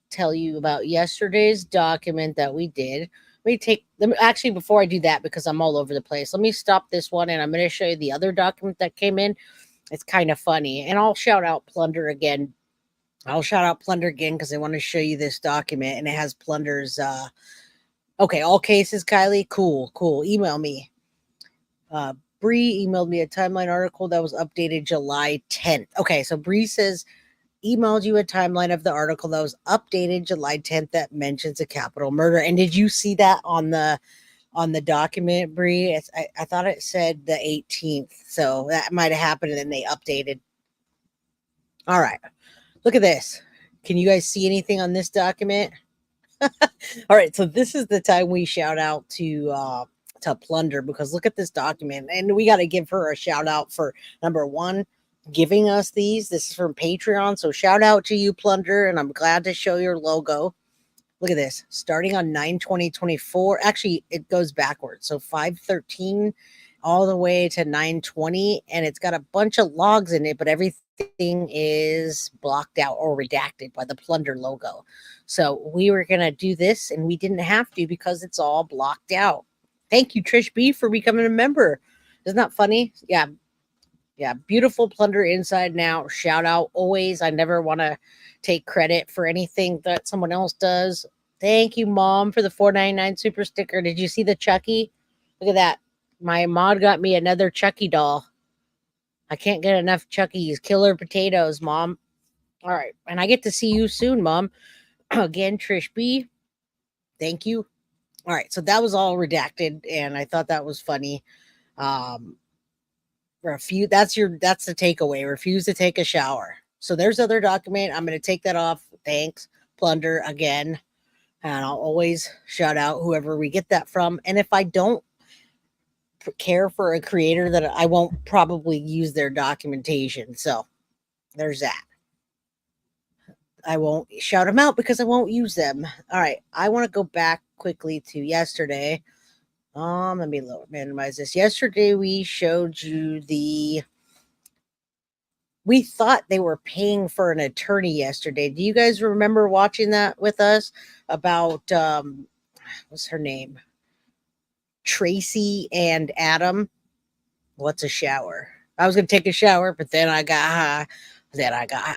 tell you about yesterday's document that we did. Let me actually before I do that, because I'm all over the place, let me stop this one and I'm going to show you the other document that came in. It's kind of funny. And I'll shout out Plunder again. Because I want to show you this document and it has Plunder's okay, all cases, Kylie. Cool. Email me. Bree emailed me a timeline article that was updated July 10th. Okay, so Bree says emailed you a timeline of the article that was updated July 10th that mentions a capital murder. And did you see that on the document, Bree? I thought it said the 18th, so that might have happened and then they updated. All right, look at this. Can you guys see anything on this document? All right, so this is the time we shout out to Plunder, because look at this document, and we got to give her a shout out for number one, giving us these. This is from Patreon, so shout out to you, Plunder, and I'm glad to show your logo. Look at this, starting on 9/20/24. Actually, it goes backwards, so 5/13 all the way to 9/20, and it's got a bunch of logs in it, but everything is blocked out or redacted by the Plunder logo. So we were gonna do this, and we didn't have to because it's all blocked out. Thank you, Trish B, for becoming a member. Isn't that funny? Yeah, beautiful Plunder inside and out. Shout out always. I never want to take credit for anything that someone else does. Thank you, Mom, for the $4.99 super sticker. Did you see the Chucky? Look at that. My mod got me another Chucky doll. I can't get enough Chucky's. Killer potatoes, Mom. All right. And I get to see you soon, Mom. Again, Trish B. Thank you. All right. So that was all redacted, and I thought that was funny. That's the takeaway. Refuse to take a shower. So there's other document. I'm going to take that off. Thanks, Plunder, again. And I'll always shout out whoever we get that from. And if I don't care for a creator, that I won't probably use their documentation. So there's that. I won't shout them out because I won't use them. All right. I want to go back quickly to yesterday. Let me minimize this. Yesterday we showed you we thought they were paying for an attorney yesterday. Do you guys remember watching that with us about what's her name? Tracy and Adam. What's a shower? I was gonna take a shower, but then I got high.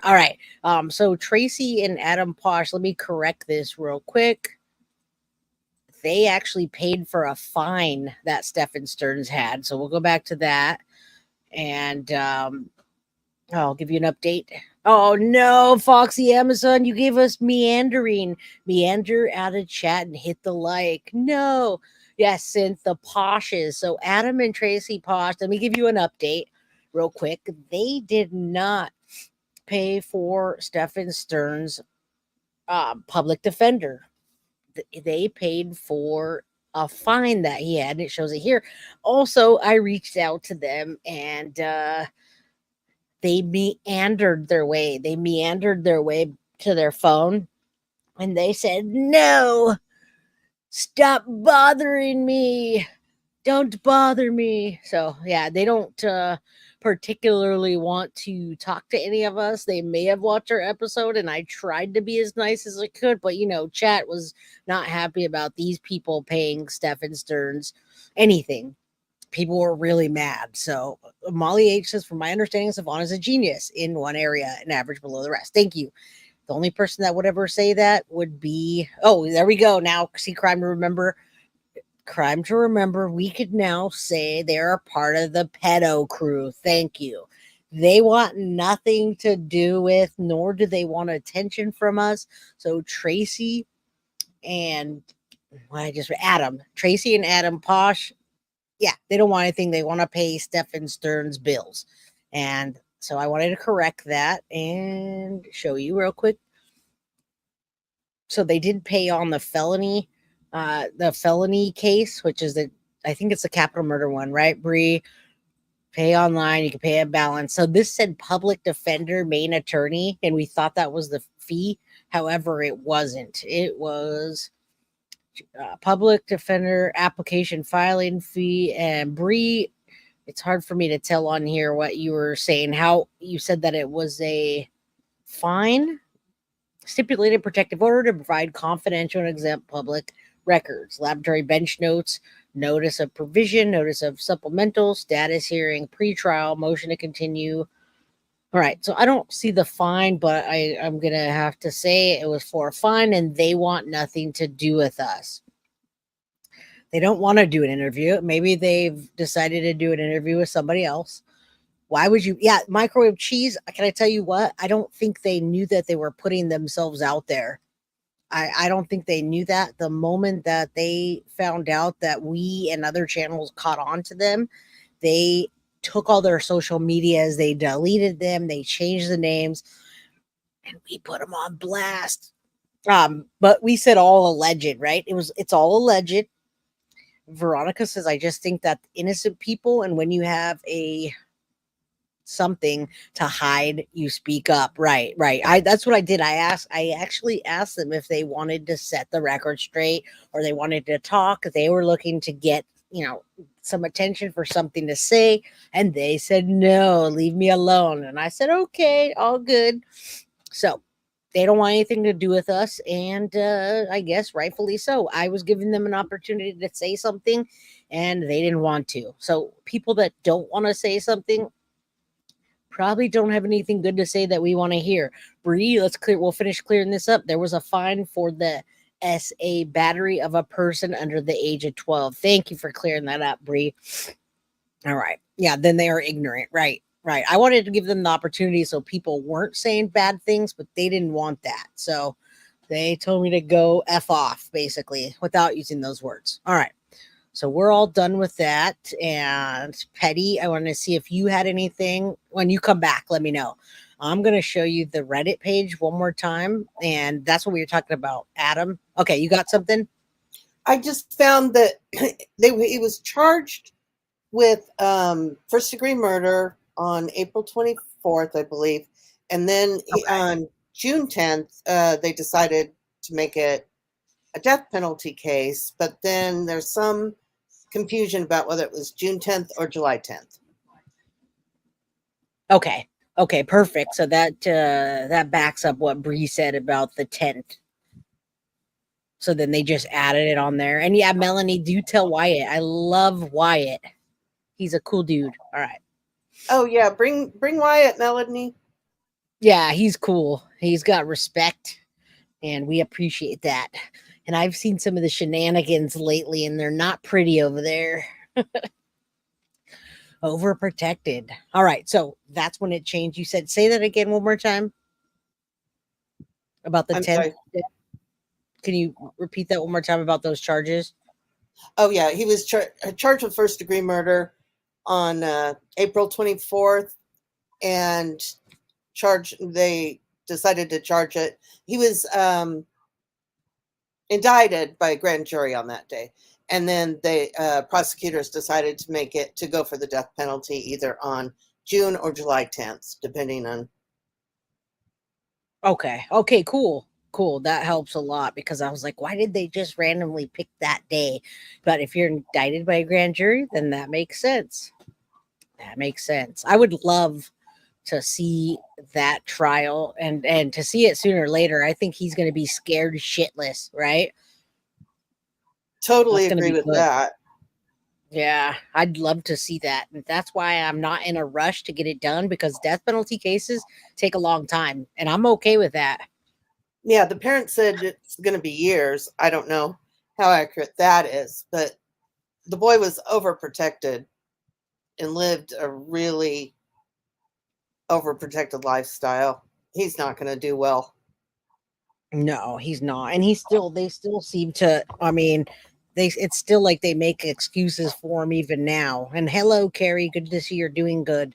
All right. So Tracy and Adam Posh, let me correct this real quick. They actually paid for a fine that Stephan Sterns had. So we'll go back to that. And I'll give you an update. Oh no, Foxy Amazon, you gave us meandering. Meander out of chat and hit the like. No. Yes, Synth, the Poshes. So Adam and Tracy Posh, let me give you an update real quick. They did not pay for Stephan Sterns' public defender. They paid for a fine that he had. It shows it here. Also, I reached out to them, and they meandered their way. They meandered their way to their phone, and they said, "No, stop bothering me. Don't bother me." So yeah, they don't particularly want to talk to any of us. They may have watched our episode, and I tried to be as nice as I could, but chat was not happy about these people paying Stephan Sterns anything. People were really mad. So Molly H says, from my understanding, Stephan is a genius in one area and average below the rest. Thank you. The only person that would ever say that would be, oh, there we go. Now see crime to remember. Crime to remember, we could now say they're a part of the pedo crew. Thank you. They want nothing to do with, nor do they want attention from us. So Tracy and Tracy and Adam Posh, yeah, they don't want anything. They want to pay Stephan Sterns bills. And so I wanted to correct that and show you real quick. So they did pay on the felony case, which is I think it's the capital murder one, right, Bree? Pay online, you can pay a balance. So this said public defender, main attorney, and we thought that was the fee. However, it wasn't. It was public defender application filing fee. And Bree, it's hard for me to tell on here what you were saying. How you said that it was a fine, stipulated protective order to provide confidential and exempt public records, laboratory bench notes, notice of provision, notice of supplemental, status hearing, pretrial, motion to continue. All right, so I don't see the fine, but I'm going to have to say it was for a fine and they want nothing to do with us. They don't want to do an interview. Maybe they've decided to do an interview with somebody else. Why would you? Yeah, microwave cheese. Can I tell you what? I don't think they knew that they were putting themselves out there. I don't think they knew that. The moment that they found out that we and other channels caught on to them, they took all their social medias, they deleted them, they changed the names, and we put them on blast. But we said all alleged, right? It's all alleged. Veronica says, I just think that innocent people, and when you have a something to hide, you speak up. Right. That's what I did. I actually asked them if they wanted to set the record straight or they wanted to talk. They were looking to get, some attention for something to say, and they said no, leave me alone. And I said, okay, all good. So they don't want anything to do with us, and I guess rightfully so. I was giving them an opportunity to say something and they didn't want to. So people that don't want to say something probably don't have anything good to say that we want to hear. Bree, we'll finish clearing this up. There was a fine for the SA battery of a person under the age of 12. Thank you for clearing that up, Bree. All right. Yeah, then they are ignorant. Right. I wanted to give them the opportunity so people weren't saying bad things, but they didn't want that. So they told me to go F off, basically, without using those words. All right. So we're all done with that. And Petty, I want to see if you had anything. When you come back, let me know. I'm going to show you the Reddit page one more time. And that's what we were talking about. Adam. Okay, you got something? I just found that he was charged with first degree murder on April 24th, I believe. And then on June 10th, they decided to make it a death penalty case. But then there's some confusion about whether it was June 10th or July 10th. Okay, perfect. So that backs up what Bree said about the 10th. So then they just added it on there. And yeah, Melanie, do tell Wyatt. I love Wyatt. He's a cool dude. All right. Oh yeah, bring Wyatt, Melanie. Yeah, he's cool. He's got respect, and we appreciate that. And I've seen some of the shenanigans lately, and they're not pretty over there. Overprotected. All right, so that's when it changed. You said, say that again one more time about the 10th. Sorry. Can you repeat that one more time about those charges? Oh yeah, he was charged with first degree murder on April 24th, and they decided to charge it. He was indicted by a grand jury on that day, and then the prosecutors decided to go for the death penalty either on June or July 10th, depending on. Okay, cool. That helps a lot, because I was like, why did they just randomly pick that day? But if you're indicted by a grand jury, then that makes sense. I would love to see that trial and to see it sooner or later. I think he's going to be scared shitless, right? Totally agree with that. Yeah, I'd love to see that. And that's why I'm not in a rush to get it done, because death penalty cases take a long time, and I'm okay with that. Yeah, the parents said it's going to be years. I don't know how accurate that is, but the boy was overprotected and lived a really overprotected lifestyle. He's not going to do well. No, he's not. And they still seem to, I mean, it's still like they make excuses for him even now. And hello, Carrie. Good to see you're doing good.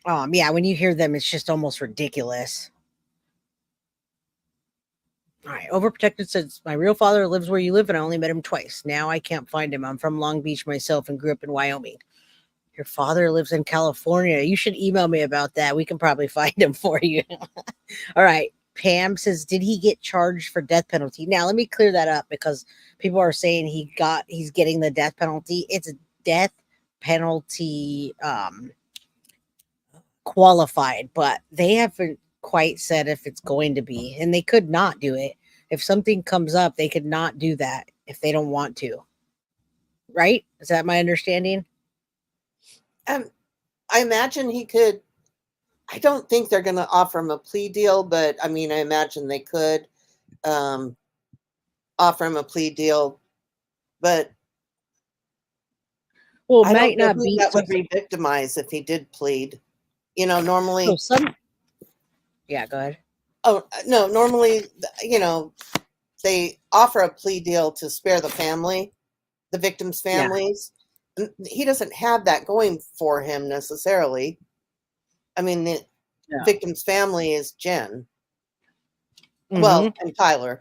Yeah, when you hear them, it's just almost ridiculous. All right, overprotected says my real father lives where you live, and I only met him twice. Now I can't find him. I'm from Long Beach myself and grew up in Wyoming. Your father lives in California. You should email me about that. We can probably find him for you. All right. Pam says, did he get charged for death penalty? Now let me clear that up because people are saying he's getting the death penalty. It's a death penalty qualified, but they haven't quite said if it's going to be, and they could not do it. If something comes up, they could not do that if they don't want to. Right? Is that my understanding? I imagine he could. I don't think they're going to offer him a plea deal, but I mean, I imagine they could offer him a plea deal. But Well, it I might don't know not who be. that would re-victimize if he did plead. You know, normally. So yeah, go ahead. Oh no, normally, you know, they offer a plea deal to spare the family, the victims' Yeah. families. And he doesn't have that going for him necessarily. I mean, the victim's family is Jen. Mm-hmm. Well, and Tyler.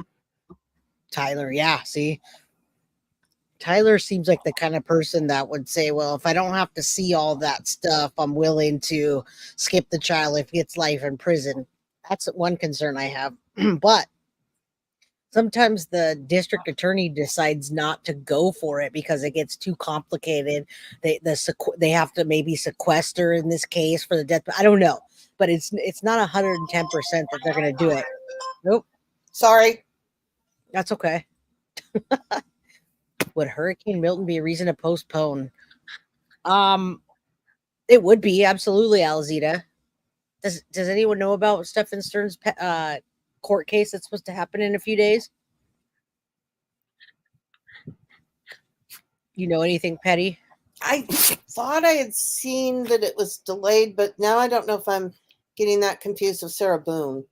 Tyler, yeah. See, Tyler seems like the kind of person that would say, well, if I don't have to see all that stuff, I'm willing to skip the trial if he gets life in prison. That's one concern I have. But sometimes the district attorney decides not to go for it because it gets too complicated. They have to maybe sequester in this case for the death. I don't know, but it's not 110% that they're going to do it. Nope. Sorry. That's okay. Would Hurricane Milton be a reason to postpone? It would be absolutely, Alzita. Does anyone know about Stephan Sterns' court case that's supposed to happen in a few days? You know anything, Petty? I thought I had seen that it was delayed, but now I don't know if I'm getting that confused with Sarah Boone.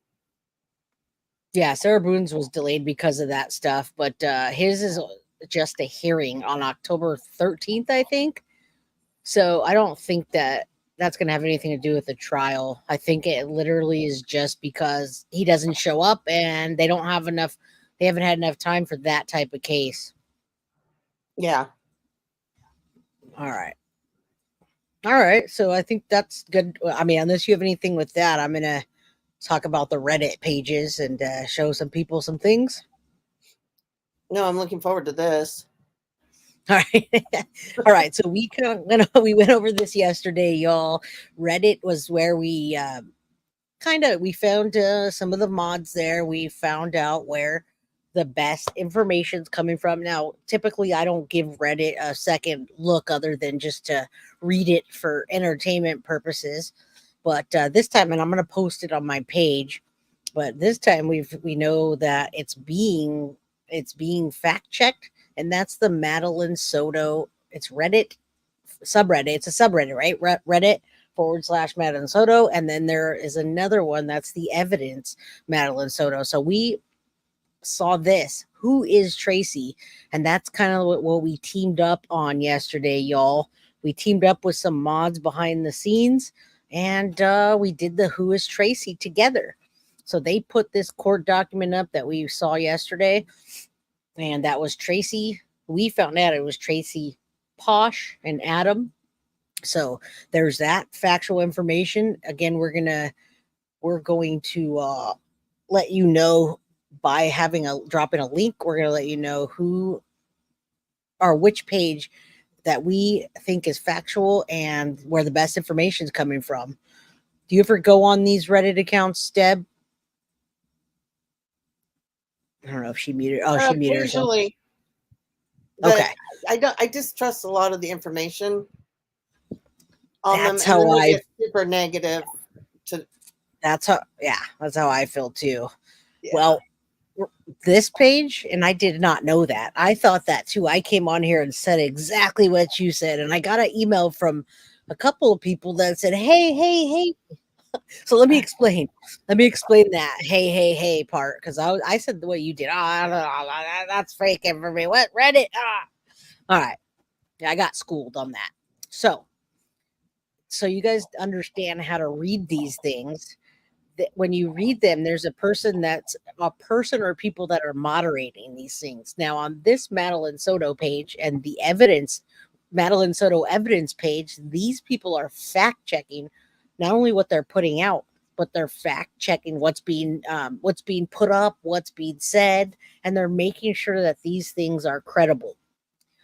Yeah, Sarah Boone's was delayed because of that stuff, but his is just a hearing on October 13th, I think. So I don't think that that's going to have anything to do with the trial. I think it literally is just because he doesn't show up and they haven't had enough time for that type of case. Yeah. All right. All right. So I think that's good. I mean, unless you have anything with that, I'm going to talk about the Reddit pages and show some people some things. No, I'm looking forward to this. All right. All right. So we went over this yesterday, y'all. Reddit was where we we found some of the mods there. We found out where the best information's coming from. Now, typically I don't give Reddit a second look other than just to read it for entertainment purposes. But this time, and I'm going to post it on my page, but this time we know that it's being fact checked, and that's the Madeline Soto. It's Reddit subreddit. It's a subreddit, right? Reddit / Madeline Soto. And then there is another one that's the evidence Madeline Soto. So we saw this. Who is Tracy? And that's kind of what we teamed up on yesterday, y'all. We teamed up with some mods behind the scenes and we did the Who is Tracy together. So they put this court document up that we saw yesterday, and that was Tracy. We found out it was Tracy, Posh, and Adam. So there's that factual information. Again, we're going to let you know by dropping a link. We're going to let you know who or which page that we think is factual and where the best information is coming from. Do you ever go on these Reddit accounts, Deb? I don't know if she muted. Oh, she muted herself. Occasionally. Okay. I distrust a lot of the information on That's them, and how then they I get super negative. That's how I feel too. Yeah. Well, this page, and I did not know that. I thought that too. I came on here and said exactly what you said, and I got an email from a couple of people that said, "Hey, hey, hey." So let me explain. Let me explain that "hey, hey, hey" part, because I said the way you did. That's freaking for me. What Reddit? All right. Yeah, I got schooled on that. So you guys understand how to read these things. That when you read them, there's a person or people that are moderating these things. Now, on this Madeline Soto page and the evidence, Madeline Soto evidence page, these people are fact checking not only what they're putting out, but they're fact checking what's being put up, what's being said, and they're making sure that these things are credible.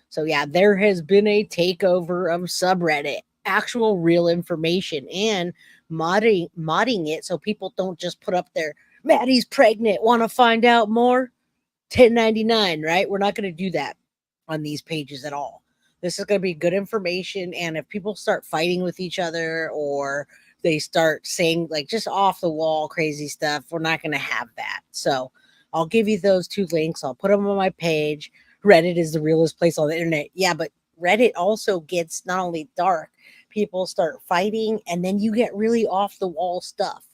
So yeah, there has been a takeover of subreddit, actual real information, and modding it so people don't just put up their Maddie's pregnant, want to find out more? 1099, right? We're not going to do that on these pages at all. This is going to be good information, and if people start fighting with each other or they start saying like just off the wall crazy stuff, we're not going to have that. So I'll give you those two links. I'll put them on my page. Reddit is the realest place on the internet. Yeah, but Reddit also gets not only dark, people start fighting, and then you get really off the wall stuff.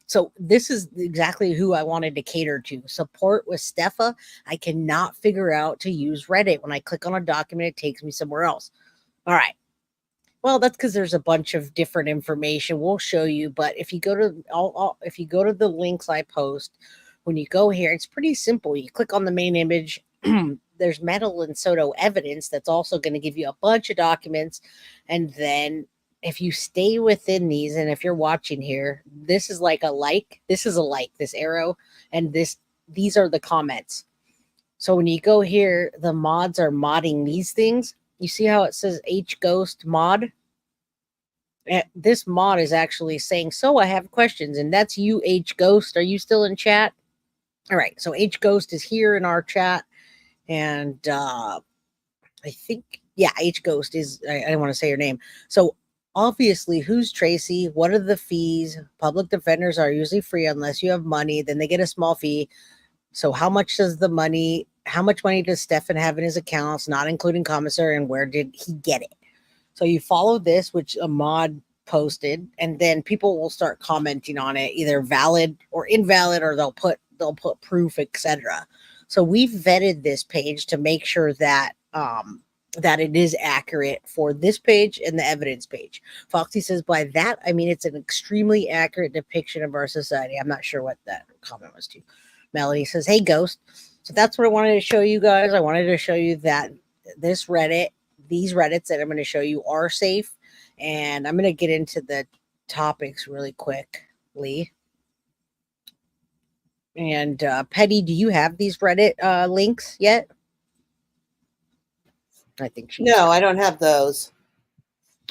So this is exactly who I wanted to cater to. Support with Steffa. I cannot figure out to use Reddit. When I click on a document, it takes me somewhere else. All right. Well, that's because there's a bunch of different information we'll show you. But if you go to if you go to the links I post, when you go here, it's pretty simple. You click on the main image. There's Madeline Soto evidence that's also going to give you a bunch of documents, and then if you stay within these, and if you're watching here, this is like a like. This is a like. This arrow, and these are the comments. So when you go here, the mods are modding these things. You see how it says H Ghost mod? This mod is actually saying, so I have questions, and that's you, H Ghost. Are you still in chat? All right, so H Ghost is here in our chat, and I think, yeah, H Ghost is, I don't want to say your name. So obviously, who's Tracy? What are the fees? Public defenders are usually free unless you have money, then they get a small fee. So how much money does Stephan have in his accounts, not including commissary, and where did he get it? So you follow this, which a mod posted, and then people will start commenting on it, either valid or invalid, or they'll put proof, etc. So we've vetted this page to make sure that that it is accurate for this page and the evidence page. Foxy says, by that I mean it's an extremely accurate depiction of our society. I'm not sure what that comment was to. Melanie says, hey Ghost. So that's what I wanted to show you guys. I wanted to show you that this Reddit, these Reddits that I'm going to show you are safe. And I'm going to get into the topics really quickly. And Petty, do you have these Reddit links yet? I think she No, I don't have those.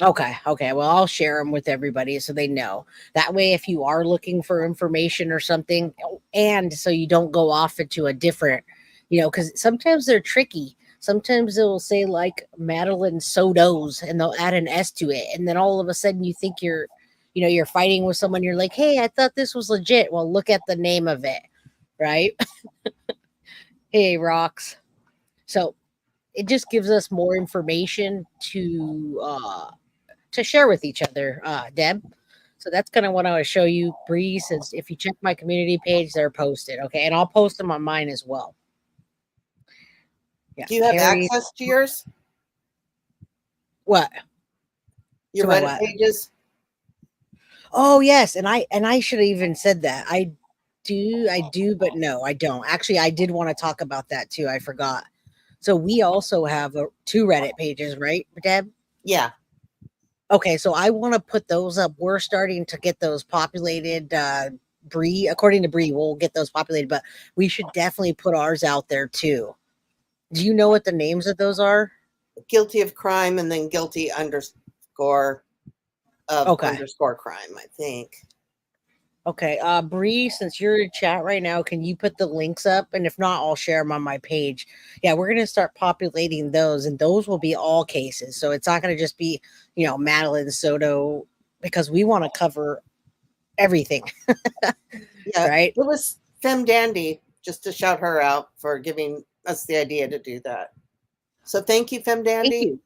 Okay. Well, I'll share them with everybody so they know. That way, if you are looking for information or something, and so you don't go off into a different, because sometimes they're tricky. Sometimes it will say like Madeline Soto's and they'll add an S to it. And then all of a sudden you think you're fighting with someone. You're like, hey, I thought this was legit. Well, look at the name of it. Right. Hey, Rocks. So it just gives us more information to share with each other, Deb. So that's kind of what I want to show you. Bree says, if you check my community page, they're posted. Okay. And I'll post them on mine as well. Yeah. Do you have access to yours? What? Your Reddit pages? Oh, yes. And I should have even said that. I do, but no, I don't. Actually, I did want to talk about that too. I forgot. So we also have two Reddit pages, right, Deb? Yeah. Okay, so I want to put those up. We're starting to get those populated. Bree, according to Bree, we'll get those populated, but we should definitely put ours out there too. Do you know what the names of those are? Guilty of crime and then guilty underscore of underscore crime, I think. Okay, Bree, since you're in chat right now, can you put the links up? And if not, I'll share them on my page. Yeah, we're gonna start populating those, and those will be all cases. So it's not gonna just be, Madeline Soto, because we want to cover everything. Yeah, right? it was Fem Dandy just to shout her out for giving us the idea to do that. So thank you, Fem Thank Dandy. you.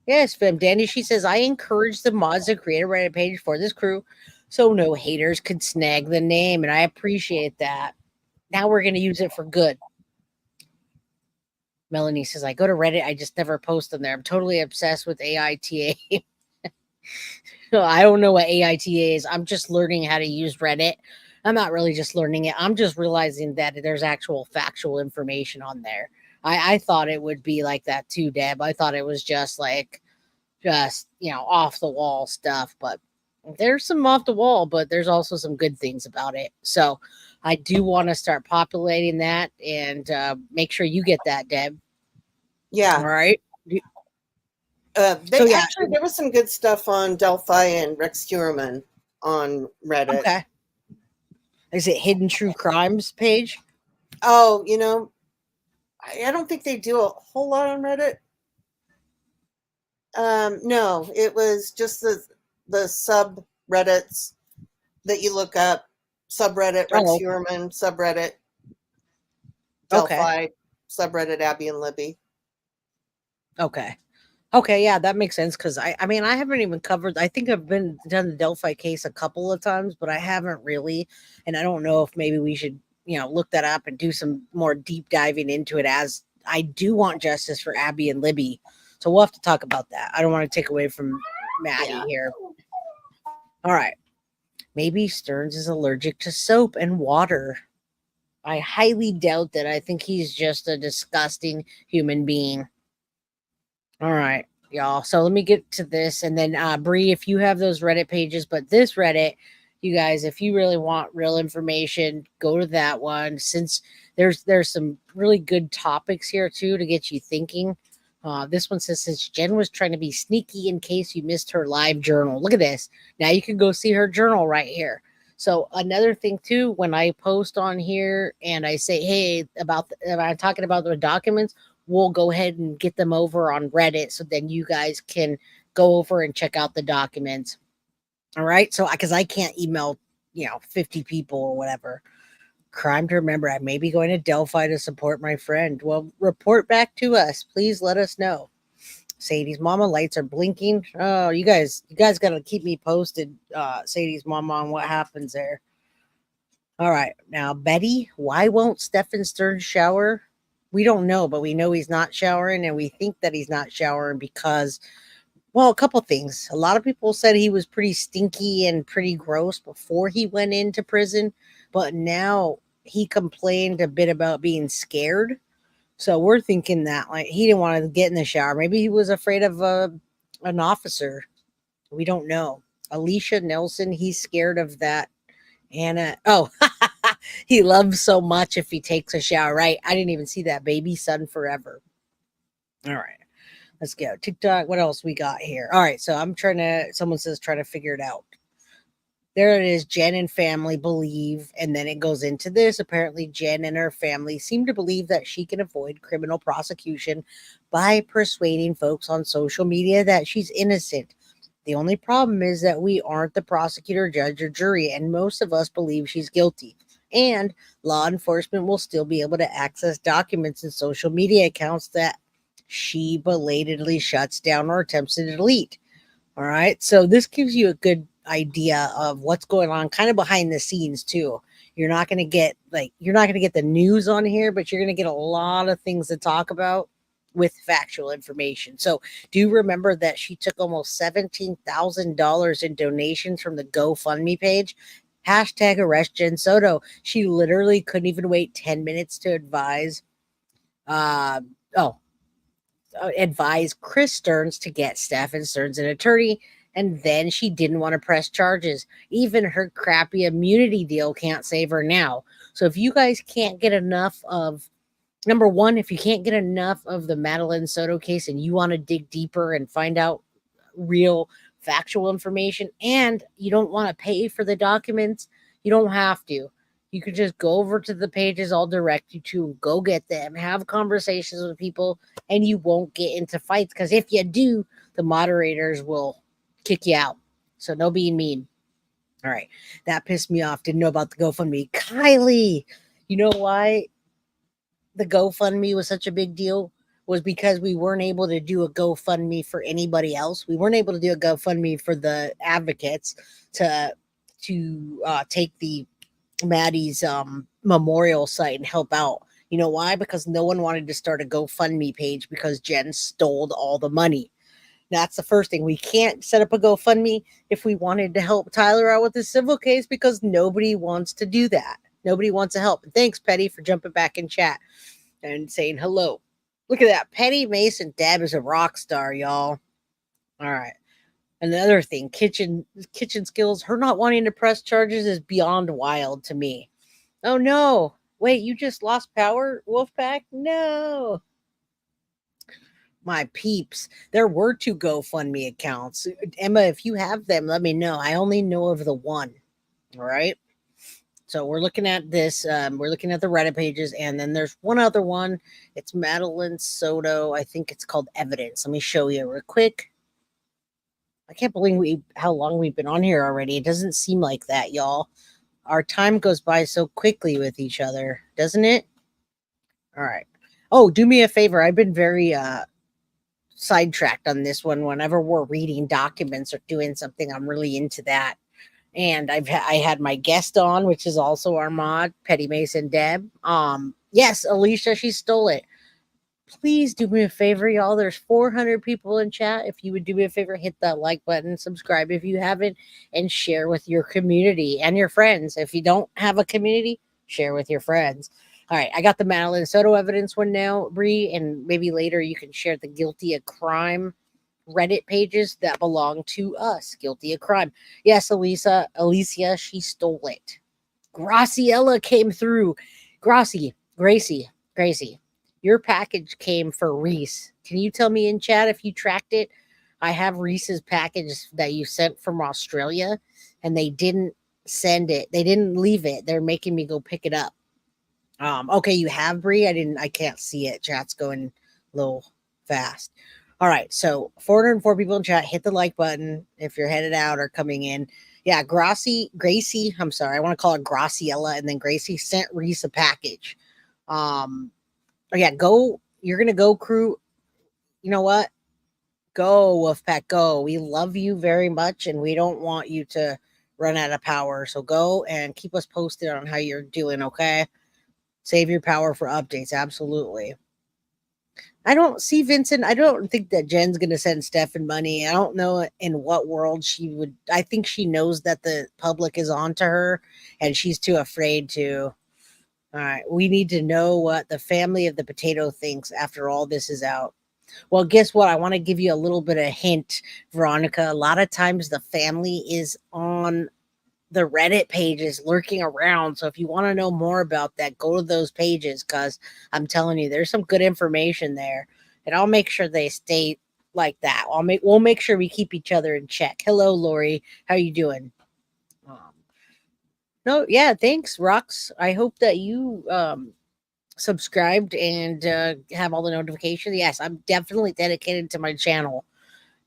Yes, Fem Dandy. She says, I encourage the mods to create a Reddit page for this crew so no haters could snag the name. And I appreciate that. Now we're going to use it for good. Melanie says, I go to Reddit. I just never post on there. I'm totally obsessed with AITA. I don't know what AITA is. I'm just learning how to use Reddit. I'm not really just learning it. I'm just realizing that there's actual factual information on there. I thought it would be like that too, Deb. I thought it was just like, off the wall stuff. But there's some off the wall, but there's also some good things about it. So I do want to start populating that and make sure you get that, Deb. Yeah. All right. There was some good stuff on Delphi and Rex Heuermann on Reddit. Okay. Is it Hidden True Crimes page? Oh, I don't think they do a whole lot on Reddit. No, it was just the subreddits that you look up. Subreddit Rex Heuermann, subreddit Delphi, subreddit Abby and Libby. Okay, yeah, that makes sense because I mean I haven't even covered. I think I've done the Delphi case a couple of times, but I haven't really, and I don't know if maybe we should look that up and do some more deep diving into it. As I do want justice for Abby and Libby, so we'll have to talk about that. I don't want to take away from Maddie here. All right, maybe Sterns is allergic to soap and water. I highly doubt that. I think he's just a disgusting human being. All right, y'all. So let me get to this. And then Bree, if you have those Reddit pages, but this Reddit, you guys, if you really want real information, go to that one. Since there's some really good topics here too to get you thinking. This one says, since Jen was trying to be sneaky in case you missed her live journal. Look at this. Now you can go see her journal right here. So another thing too, when I post on here and I say, hey, I'm talking about the documents, we'll go ahead and get them over on Reddit. So then you guys can go over and check out the documents. All right. So because I can't email, 50 people or whatever. Crime to remember. I may be going to Delphi to support my friend. Well, report back to us. Please let us know. Sadie's mama lights are blinking. Oh, you guys got to keep me posted, Sadie's mama, on what happens there. All right. Now, Betty, why won't Stephan Sterns shower? We don't know, but we know he's not showering, and we think that he's not showering because, well, a couple things. A lot of people said he was pretty stinky and pretty gross before he went into prison, but now he complained a bit about being scared. So we're thinking that like he didn't want to get in the shower. Maybe he was afraid of an officer. We don't know. Alicia Nelson, he's scared of that. Anna, oh, he loves so much if he takes a shower, right? I didn't even see that. Baby son forever. All right, let's go. TikTok, what else we got here? All right, so someone says try to figure it out. There it is. Jen and family believe, and then it goes into this. Apparently, Jen and her family seem to believe that she can avoid criminal prosecution by persuading folks on social media that she's innocent. The only problem is that we aren't the prosecutor, judge, or jury, and most of us believe she's guilty. And law enforcement will still be able to access documents and social media accounts that she belatedly shuts down or attempts to delete. All right. So this gives you a good idea of what's going on kind of behind the scenes too. You're not going to get the news on here, but you're going to get a lot of things to talk about with factual information. So do remember that she took almost $17,000 in donations from the GoFundMe page. Hashtag arrest Jen Soto. She literally couldn't even wait 10 minutes to advise Chris Sterns to get Stephan Sterns an attorney, and then she didn't want to press charges. Even her crappy immunity deal can't save her now. So if you guys can't get enough of, number one, if you can't get enough of the Madeline Soto case and you want to dig deeper and find out real factual information and you don't want to pay for the documents, you don't have to. You could just go over to the pages I'll direct you to, go get them, have conversations with people, and you won't get into fights. Because if you do, the moderators will kick you out. So no being mean. All right. That pissed me off. Didn't know about the GoFundMe. Kylie, You know why the GoFundMe was such a big deal? Was because we weren't able to do a GoFundMe for anybody else. We weren't able to do a GoFundMe for the advocates to take the Maddie's memorial site and help out. You know why? Because no one wanted to start a GoFundMe page because Jen stole all the money. That's the first thing. We can't set up a GoFundMe if we wanted to help Tyler out with his civil case because nobody wants to do that. Nobody wants to help. And thanks, Petty, for jumping back in chat and saying hello. Look at that. Petty Mason Deb is a rock star, y'all. All right. Another thing, kitchen skills. Her not wanting to press charges is beyond wild to me. Oh no. Wait, you just lost power, Wolfpack? No. My peeps. There were 2 GoFundMe accounts. Emma, if you have them, let me know. I only know of the one. All right. So we're looking at this. We're looking at the Reddit pages, and then there's one other one. It's Madeline Soto. I think it's called Evidence. Let me show you real quick. I can't believe how long we've been on here already. It doesn't seem like that, y'all. Our time goes by so quickly with each other, doesn't it? All right. Oh, do me a favor. I've been very sidetracked on this one. Whenever we're reading documents or doing something, I'm really into that. And I had my guest on, which is also our mod, Petty Mason Deb. Yes, Alicia, she stole it. Please do me a favor, y'all. There's 400 people in chat. If you would do me a favor, hit that like button, subscribe if you haven't, and share with your community and your friends. If you don't have a community, share with your friends. All right, I got the Madeline Soto evidence one now, Bree, and maybe later you can share the guilty of crime Reddit pages that belong to us. Guilty of crime. Yes, Alicia, she stole it. Graciela came through. Gracie, Gracie. Your package came for Reese. Can you tell me in chat if you tracked it? I have Reese's package that you sent from Australia, and they didn't send it. They didn't leave it. They're making me go pick it up. Okay, you have Bree. I can't see it. Chat's going a little fast. All right, so 404 people in chat. Hit the like button if you're headed out or coming in. Yeah, Gracie, I'm sorry, I want to call her Graciela, and then Gracie sent Reese a package. Yeah, go. You're gonna go, crew. You know what? Go, Wolfpack, go. We love you very much, and we don't want you to run out of power. So go and keep us posted on how you're doing. Okay. Save your power for updates. Absolutely. I don't see Vincent. I don't think that Jen's going to send Stephan money. I don't know in what world she would. I think she knows that the public is on to her and she's too afraid to. All right. We need to know what the family of the potato thinks after all this is out. Well, guess what? I want to give you a little bit of hint, Veronica. A lot of times the family is on the Reddit pages lurking around. So if you want to know more about that, go to those pages because I'm telling you, there's some good information there. And I'll make sure they stay like that. We'll make sure we keep each other in check. Hello, Lori. How you doing? No, yeah, thanks, Rox. I hope that you subscribed and have all the notifications. Yes, I'm definitely dedicated to my channel.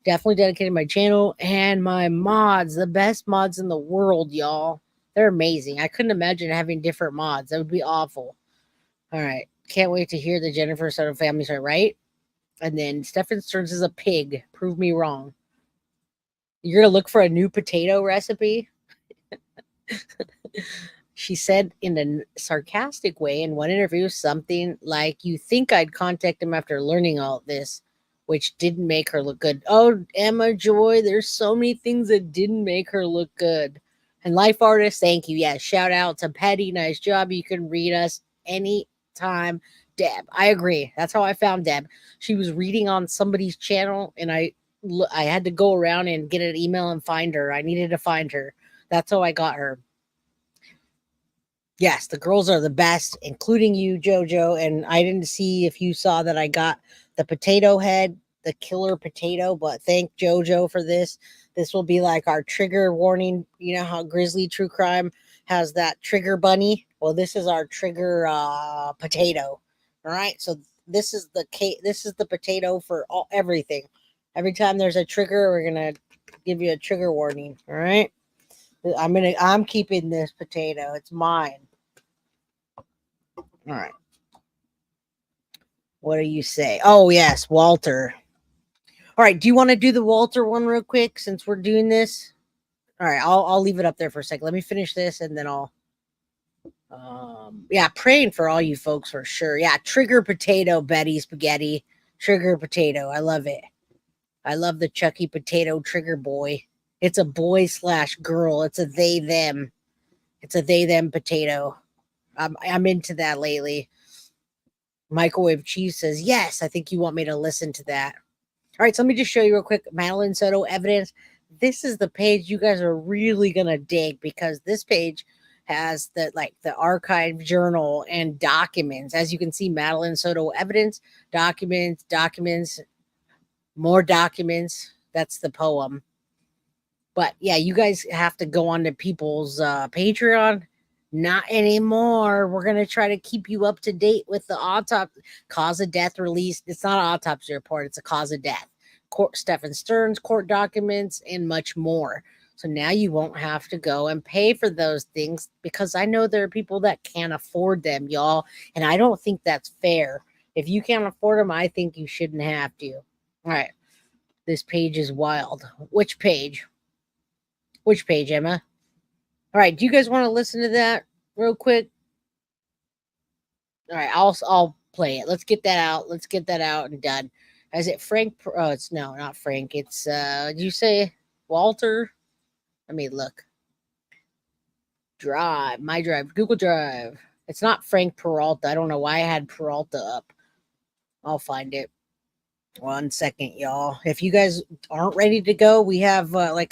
Definitely dedicated my channel and my mods, the best mods in the world, y'all. They're amazing. I couldn't imagine having different mods. That would be awful. All right. Can't wait to hear the Jennifer Soto family story, right? And then Stephan Sterns is a pig. Prove me wrong. You're going to look for a new potato recipe? She said in a sarcastic way in one interview something like, "You think I'd contact him after learning all this," which didn't make her look good. Oh, Emma Joy, there's so many things that didn't make her look good. And Life Artist, thank you. Yeah, shout out to Petty. Nice job. You can read us anytime. Deb, I agree. That's how I found Deb. She was reading on somebody's channel, and I had to go around and get an email and find her. I needed to find her. That's how I got her. Yes, the girls are the best, including you, JoJo. And I didn't see if you saw that I got the potato head, the killer potato, but thank JoJo for this. This will be like our trigger warning. You know how Grizzly True Crime has that trigger bunny? Well, this is our trigger potato. All right. So this is the potato for everything. Every time there's a trigger, we're gonna give you a trigger warning. All right. I'm keeping this potato. It's mine. All right. What do you say? Oh, yes, Walter. All right. Do you want to do the Walter one real quick since we're doing this? All right. I'll leave it up there for a second. Let me finish this and then I'll. Yeah, praying for all you folks for sure. Yeah, trigger potato, Betty Spaghetti. Trigger potato. I love it. I love the Chucky potato trigger boy. It's a boy / girl. It's a they them. It's a they them potato. I'm into that lately. Microwave Cheese says, yes, I think you want me to listen to that. All right, so let me just show you real quick Madeline Soto evidence. This is the page you guys are really going to dig because this page has the archive journal and documents. As you can see, Madeline Soto evidence, documents, more documents. That's the poem. But yeah, you guys have to go on to people's Patreon. Not anymore. We're going to try to keep you up to date with the autopsy, cause of death released. It's not an autopsy report, it's a cause of death. Stephan Sterns, court documents, and much more. So now you won't have to go and pay for those things because I know there are people that can't afford them, y'all. And I don't think that's fair. If you can't afford them, I think you shouldn't have to. All right. This page is wild. Which page? Which page, Emma? All right. Do you guys want to listen to that real quick? All right. I'll play it. Let's get that out. Let's get that out and done. Is it Frank? Oh, it's no, not Frank. It's did you say Walter? Let me look. Drive, my drive, Google Drive. It's not Frank Peralta. I don't know why I had Peralta up. I'll find it. 1 second, y'all. If you guys aren't ready to go, we have I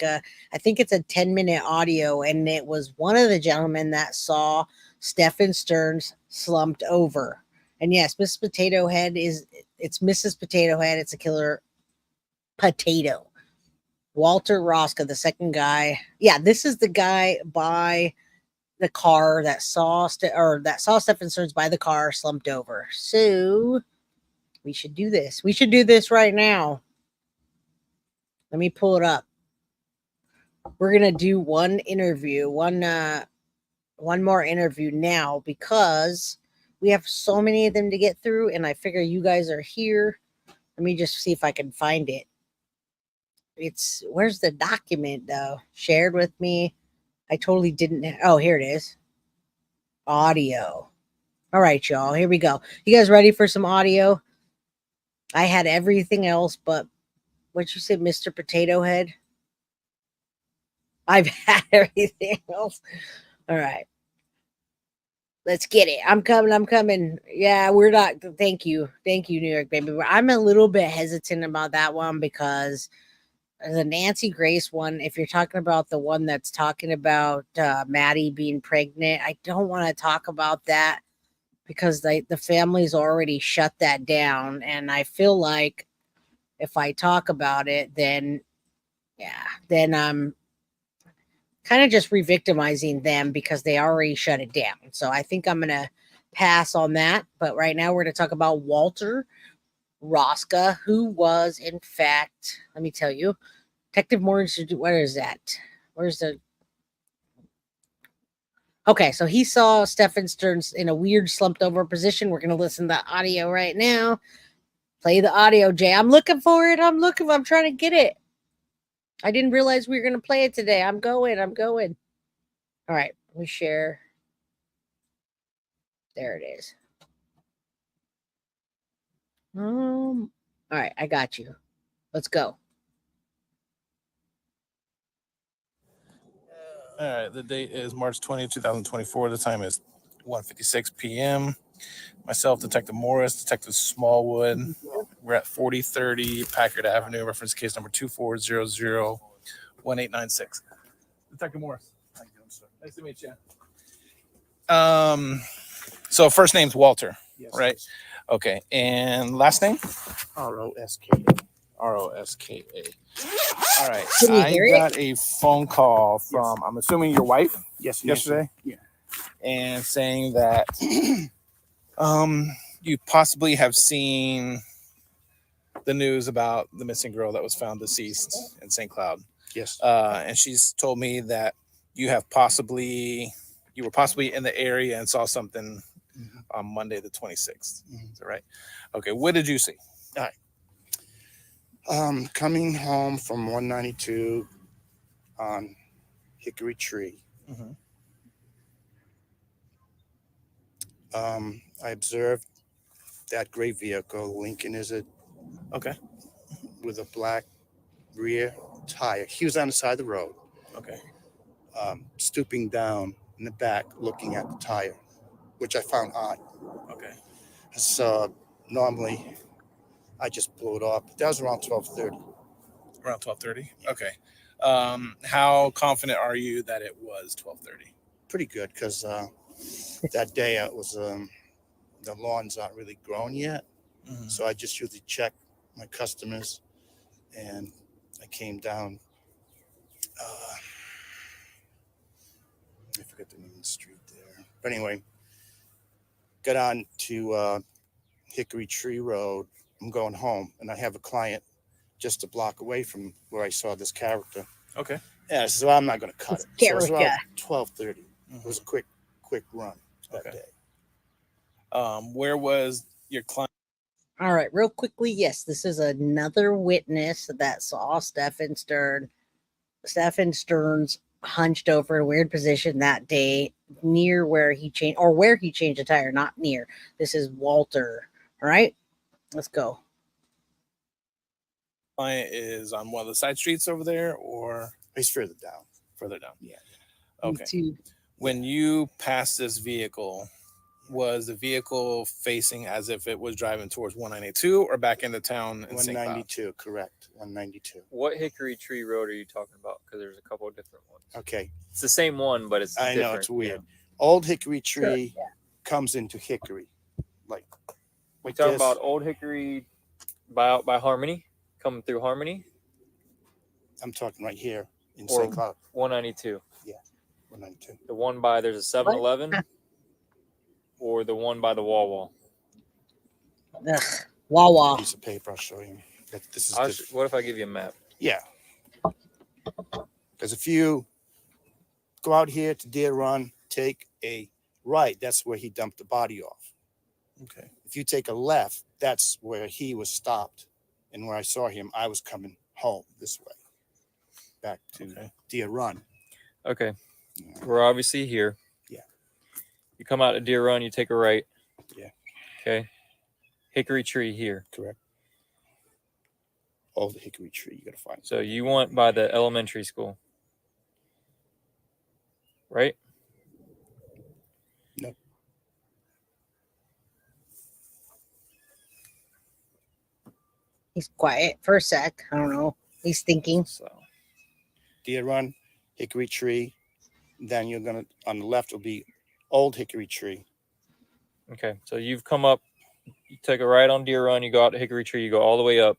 think it's a 10-minute audio, and it was one of the gentlemen that saw Stephan Sterns slumped over. And yes, Mrs. Potato Head it's Mrs. Potato Head. It's a killer potato. Walter Rosca, the second guy. Yeah, this is the guy by the car that saw Stephan Sterns by the car slumped over. So we should do this. We should do this right now. Let me pull it up. We're gonna do one interview, one more interview now because we have so many of them to get through, and I figure you guys are here. Let me just see if I can find it. Where's the document though? Shared with me. I totally didn't. Oh, here it is. Audio. All right, y'all. Here we go. You guys ready for some audio? I had everything else, but what you say, Mr. Potato Head? I've had everything else. All right. Let's get it. I'm coming. Yeah, we're not. Thank you, New York baby. I'm a little bit hesitant about that one because the Nancy Grace one. If you're talking about the one that's talking about Maddie being pregnant, I don't want to talk about that because the family's already shut that down, and I feel like if I talk about it, then I'm kind of just re-victimizing them because they already shut it down. So I think I'm going to pass on that. But right now we're going to talk about Walter Rosca, who was, in fact, let me tell you, Detective Morris, where is that? Where's the... Okay, so he saw Stephan Sterns in a weird slumped over position. We're going to listen to the audio right now. Play the audio, Jay. I'm looking for it. I'm trying to get it. I didn't realize we were going to play it today. I'm going. All right, we share. There it is. All right, I got you. Let's go. All right, the date is March 20th, 2024. The time is 1:56 p.m. Myself, Detective Morris, Detective Smallwood. We're at 4030 Packard Avenue, reference case number 24001896. Detective Morris. How you doing, sir? Nice to meet you. So first name's Walter, yes, right? Yes. Okay, and last name? Roska. Roska. All right. I got a phone call from, yes, I'm assuming your wife. Yes. Yesterday. Yeah. And saying that you possibly have seen the news about the missing girl that was found deceased in St. Cloud. Yes. And she's told me that you were possibly in the area and saw something on Monday the 26th. Mhm. Is that right? Okay. What did you see? Coming home from 192 on Hickory Tree, Mm-hmm. I observed that gray vehicle. Lincoln is it, Okay. with a black rear tire. He was on the side of the road, Okay. stooping down in the back, looking at the tire, which I found odd. Okay. So normally I just blew it off. That was around 12:30. Around 12:30. Okay. How confident are you that it was 12:30? Pretty good, because that day it was the lawns aren't really grown yet, Mm-hmm. so I just usually check my customers, and I came down. I forget the name of the street there, but anyway, got on to Hickory Tree Road. I'm going home, and I have a client just a block away from where I saw this character. Okay. Yeah, so I'm not going to cut It's it. So it was character. around 12:30. It was a quick run that Okay. day. Where was your client? All right, real quickly, yes, this is another witness that saw Stephan Sterns hunched over in a weird position that day near where he changed the tire, not near. This is Walter. All right, let's go. Client is on one of the side streets over there, or He's further down. further down? Yeah. Okay. To When you passed this vehicle, was the vehicle facing as if it was driving towards 192 or back into town in St. Cloud? 192, correct. 192. What Hickory Tree Road are you talking about? Because there's a couple of different ones. Okay. It's the same one, but it's I different. know it's weird. Old Hickory Tree yeah. comes into Hickory. Like We talking this. about Old Hickory by Harmony, coming through Harmony, I'm talking right here in Or- St. Cloud. 192. 192. The one by there's a 7-Eleven, or the one by the Wawa. Ugh, Wawa. Piece of paper, I'll show you. This is What if I give you a map? yeah. Because if you go out here to Deer Run, take a right, that's where he dumped the body off. Okay. If you take a left, that's where he was stopped. And where I saw him, I was coming home this way, back to Deer Run. Okay, we're obviously here. Yeah. You come out to Deer Run, you take a right. Yeah. Okay. Hickory Tree here. Correct. Old Hickory Tree, you got to find. So you went by the elementary school, right? No. He's quiet for a sec. I don't know. He's thinking. So Deer Run, Hickory Tree. Then you're going to, on the left will be Old Hickory Tree. okay, so you've come up, you take a right on Deer Run, you go out to Hickory Tree, you go all the way up,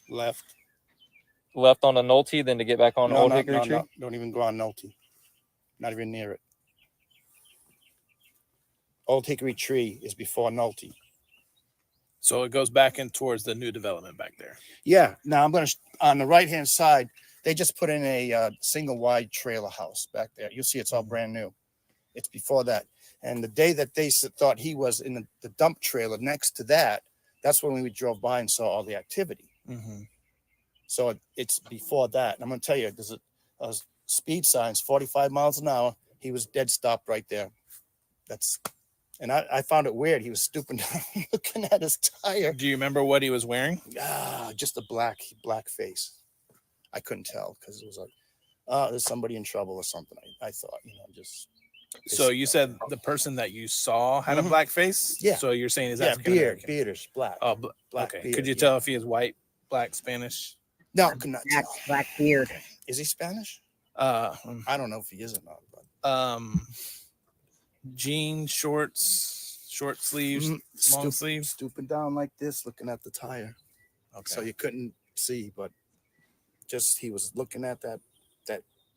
Left. left on the Nolte, then to get back on Old Hickory Tree. No. Don't even go on Nolte. Not even near it. Old Hickory Tree is before Nolte. So it goes back in towards the new development back there. Yeah. Now I'm going to, on the right-hand side, they just put in a single wide trailer house back there. You'll see it's all brand new. It's before that. And the day that they thought he was in the dump trailer next to that, that's when we drove by and saw all the activity. Mm-hmm. So it's before that. And I'm going to tell you, there's a speed signs, 45 miles an hour. He was dead stopped right there. And I found it weird. He was stooping down looking at his tire. Do you remember what he was wearing? Just a black face. I couldn't tell because it was like, there's somebody in trouble or something. I thought, just. So you said the person that you saw had a Mhm. black face? Yeah. So you're saying he's Yeah, African beard, American? beardish, black. Oh, black okay. beard, Could you yeah. tell if he is white, black, Spanish? No, could not tell. Black beard. Is he Spanish? Uh, I don't know if he is or not. But jeans, shorts, short sleeves, long sleeves. stooping down like this, looking at the tire. Okay. So you couldn't see, but just he was looking at that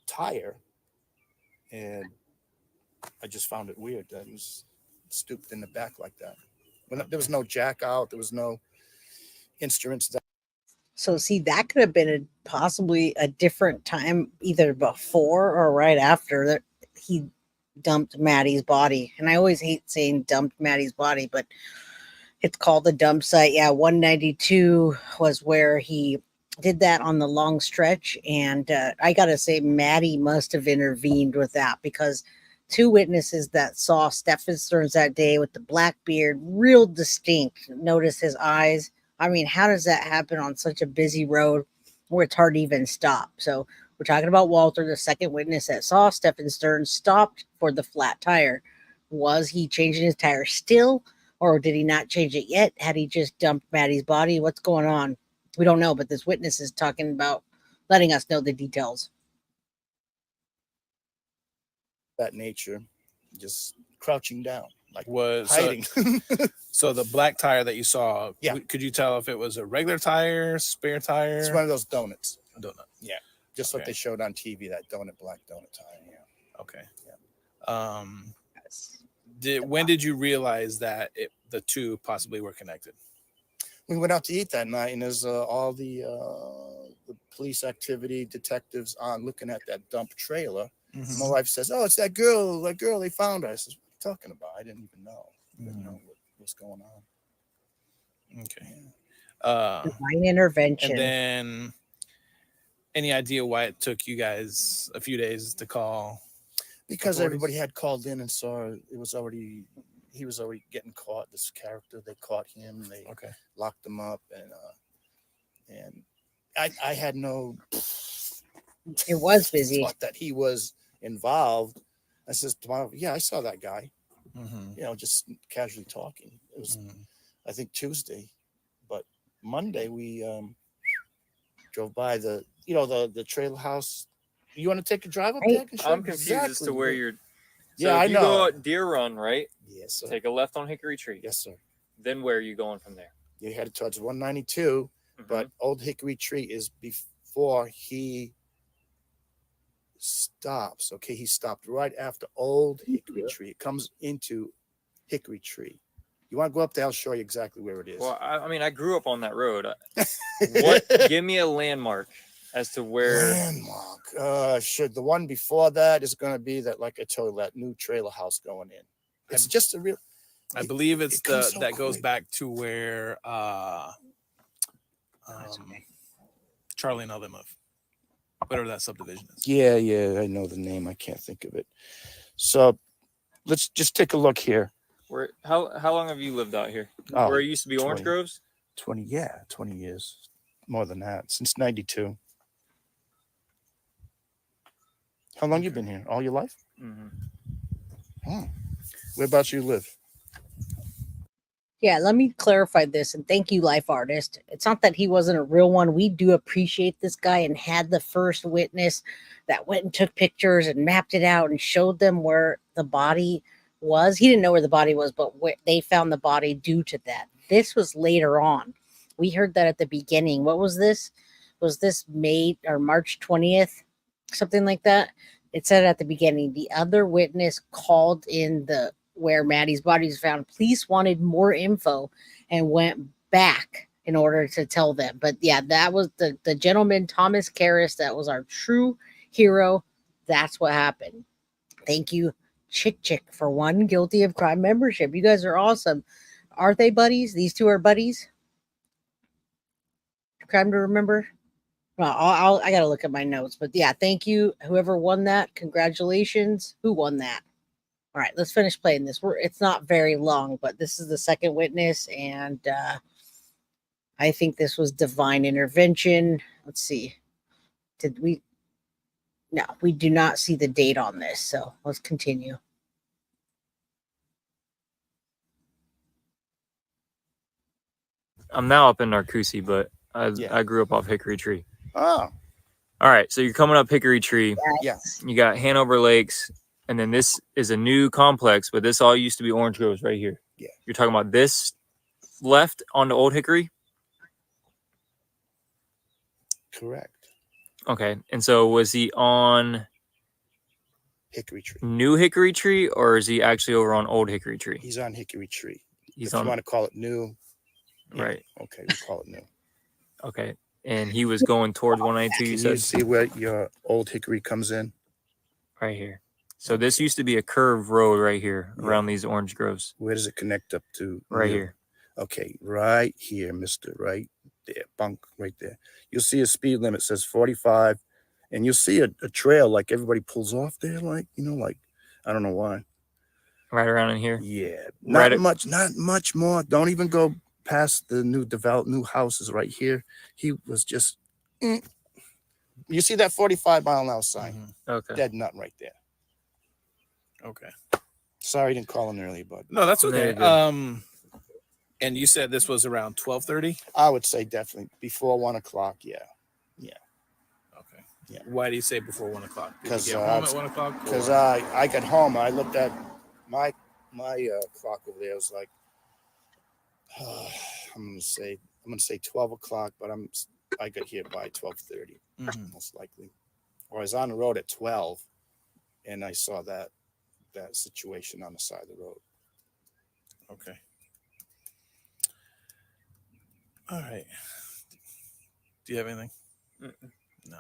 tire, and I just found it weird that he was stooped in the back like that. There was no jack out, there was no instruments. So see, that could have been possibly a different time, either before or right after that. He dumped Maddie's body. And I always hate saying dumped Maddie's body, but it's called the dump site. Yeah, 192 was where he did that on the long stretch. And I got to say, Maddie must have intervened with that, because two witnesses that saw Stephan Sterns that day with the black beard, real distinct. Notice his eyes. I mean, how does that happen on such a busy road where it's hard to even stop? So we're talking about Walter, the second witness that saw Stephan Sterns stopped for the flat tire. Was he changing his tire still? Or did he not change it yet? Had he just dumped Maddie's body? What's going on? We don't know, but this witness is talking about letting us know the details. That nature, just crouching down, like Was hiding. so the black tire that you saw, Yeah. could you tell if it was a regular tire, spare tire? It's one of those donuts. A donut. Yeah, just what Okay. they showed on TV, that black donut tire. Yeah. Okay. Yeah. When did you realize that the two possibly were connected? We went out to eat that night, and there's all the police activity, detectives on looking at that dump trailer. Mhm. My wife says, "Oh, it's that girl they found her." I says, "What are you talking about?" I didn't even know. I didn't know what was going on. Okay. Divine intervention. And then, any idea why it took you guys a few days to call? Because authorities? everybody had called in and saw he was already getting caught. This character, they caught him. They Okay. locked him up, and I had no. It was busy. Thought that he was involved. I says tomorrow, yeah, I saw that guy. Mm-hmm. Just casually talking. It was, Mm-hmm. I think, Tuesday, but Monday we drove by the trailer house. You want to take a drive up there? I'm confused as to where you're. So Yeah, if I you know. go out Deer Run, right? Yes, sir. Take a left on Hickory Tree. Yes, sir. Then where are you going from there? You headed towards 192, but Old Hickory Tree is before he stops. Okay, he stopped right after Old Hickory Tree. It comes into Hickory Tree. You want to go up there? I'll show you exactly where it is. Well, I mean, I grew up on that road. Give me a landmark as to where. Landmark. Should the one before that is going to be that, like I told you, that new trailer house going in. It's just a real. I believe it's that goes quick. back to where Charlie and all them live, whatever that subdivision is. Yeah, I know the name. I can't think of it. So let's just take a look here. Where? How long have you lived out here? Oh, where it used to be Orange 20. Groves? 20 years. More than that. Since 92. How long you been here? All your life? Mm-hmm. Whereabouts you live? Yeah, let me clarify this, and thank you, Life Artist. It's not that he wasn't a real one. We do appreciate this guy, and had the first witness that went and took pictures and mapped it out and showed them where the body was. He didn't know where the body was, but where they found the body due to that. This was later on. We heard that at the beginning. What was this? Was this May or March 20th? Something like that. It said at the beginning, the other witness called in where Maddie's body was found. Police wanted more info and went back in order to tell them. But yeah, that was the gentleman, Thomas Karras. That was our true hero. That's what happened. Thank you, Chick, for one Guilty of Crime membership. You guys are awesome. Aren't they buddies? These two are buddies. Crime to remember. Well, I gotta look at my notes, but yeah, thank you, whoever won that. Congratulations. Who won that? All right, let's finish playing this. It's not very long, but this is the second witness, and I think this was divine intervention. Let's see. Did we? No, we do not see the date on this, so let's continue. I'm now up in Narcoossee, but I grew up off Hickory Tree. Oh. All right, so you're coming up Hickory Tree. Yes. You got Hanover Lakes, and then this is a new complex, but this all used to be Orange Groves right here. Yeah. You're talking about this left onto Old Hickory? Correct. Okay, and so was he on Hickory Tree. New Hickory Tree, or is he actually over on Old Hickory Tree? He's on Hickory Tree. If you want to call it new. Right. Okay, we call it new. Okay, and he was going towards 192, you Can said? you see where your Old Hickory comes in? Right here. So this used to be a curved road right here around these orange groves. Where does it connect up to? Right Yeah. here. Okay, right here, mister, right there, bunk, right there. You'll see a speed limit says 45, and you'll see a trail like everybody pulls off there, like, like, I don't know why. Right around in here. Yeah, not Right much more. Don't even go past the new houses right here. He was just, you see that 45-mile-an-hour sign? Okay. Dead nut right there. Okay. Sorry I didn't call him early, but No, that's No, you're okay. good. And you said this was around 12:30? I would say definitely before 1 o'clock. Yeah. Okay. Yeah. Why do you say before 1 o'clock? Did 'Cause, you get home at 1 o'clock? Because or- I got home, I looked at my clock over there. It was like, I'm gonna say 12 o'clock, but I got here by 12:30, most likely. Or I was on the road at 12, and I saw that situation on the side of the road. Okay. All right. Do you have anything? No.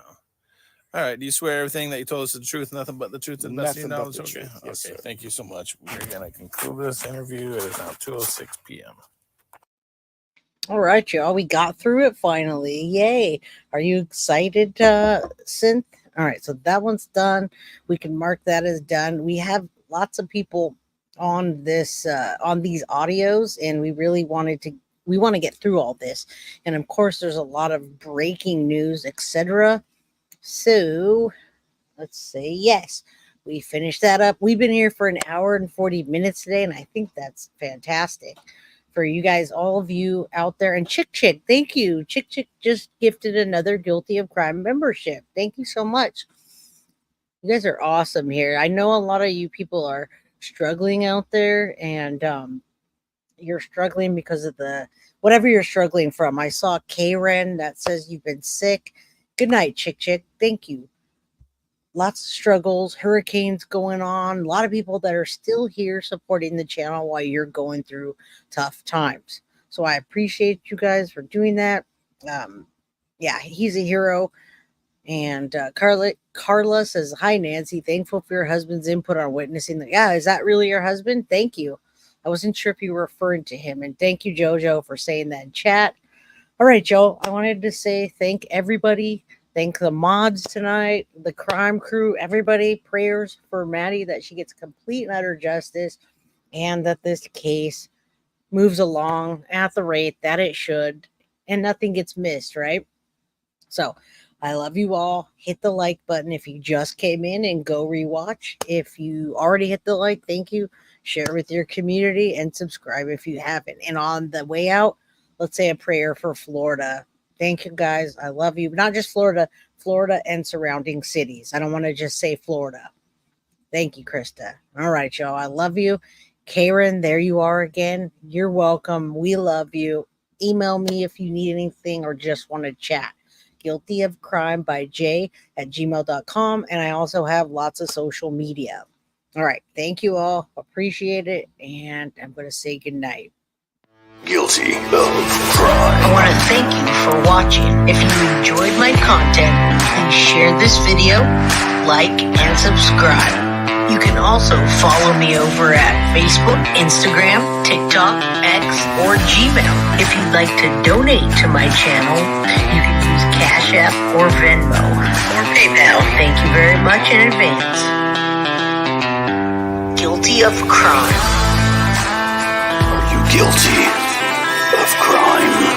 All right. Do you swear everything that you told us is the truth, nothing but the truth, and best of your Nothing but knowledge? the Okay. truth. Yes, Okay. sir. Thank you so much. We're gonna conclude this interview. It is now 2:06 p.m. All right, y'all. We got through it finally. Yay. Are you excited, Synth? All right, so that one's done. We can mark that as done. We have lots of people on this on these audios, and we want to get through all this. And of course, there's a lot of breaking news, etc. So let's say yes. We finished that up. We've been here for an hour and 40 minutes today, and I think that's fantastic for you guys, all of you out there. And Chick, thank you. Chick just gifted another Guilty of Crime membership. Thank you so much. You guys are awesome here. I know a lot of you people are struggling out there, and you're struggling because of whatever you're struggling from. I saw Karen that says you've been sick. Good night, Chick. Thank you. Lots of struggles, hurricanes going on, a lot of people that are still here supporting the channel while you're going through tough times. So I appreciate you guys for doing that. Yeah, he's a hero. And Carla says, hi, Nancy. Thankful for your husband's input on witnessing. Yeah, is that really your husband? Thank you. I wasn't sure if you were referring to him. And thank you, Jojo, for saying that in chat. All right, Joe, I wanted to say thank everybody. Thank the mods tonight, the crime crew, everybody. Prayers for Maddie that she gets complete and utter justice, and that this case moves along at the rate that it should, and nothing gets missed, right? So I love you all. Hit the like button if you just came in, and go rewatch. If you already hit the like, thank you. Share with your community and subscribe if you haven't. And on the way out, let's say a prayer for Florida. Thank you, guys. I love you. Not just Florida and surrounding cities. I don't want to just say Florida. Thank you, Krista. All right, y'all. I love you. Karen, there you are again. You're welcome. We love you. Email me if you need anything or just want to chat. guiltyofcrime@gmail.com. And I also have lots of social media. All right. Thank you all. Appreciate it. And I'm going to say goodnight. Guilty of Crime. I want to thank you for watching. If you enjoyed my content, please share this video, like, and subscribe. You can also follow me over at Facebook, Instagram, TikTok, X, or Gmail. If you'd like to donate to my channel, you can use Cash App or Venmo or PayPal. Thank you very much in advance. Guilty of Crime. Are you guilty of crime?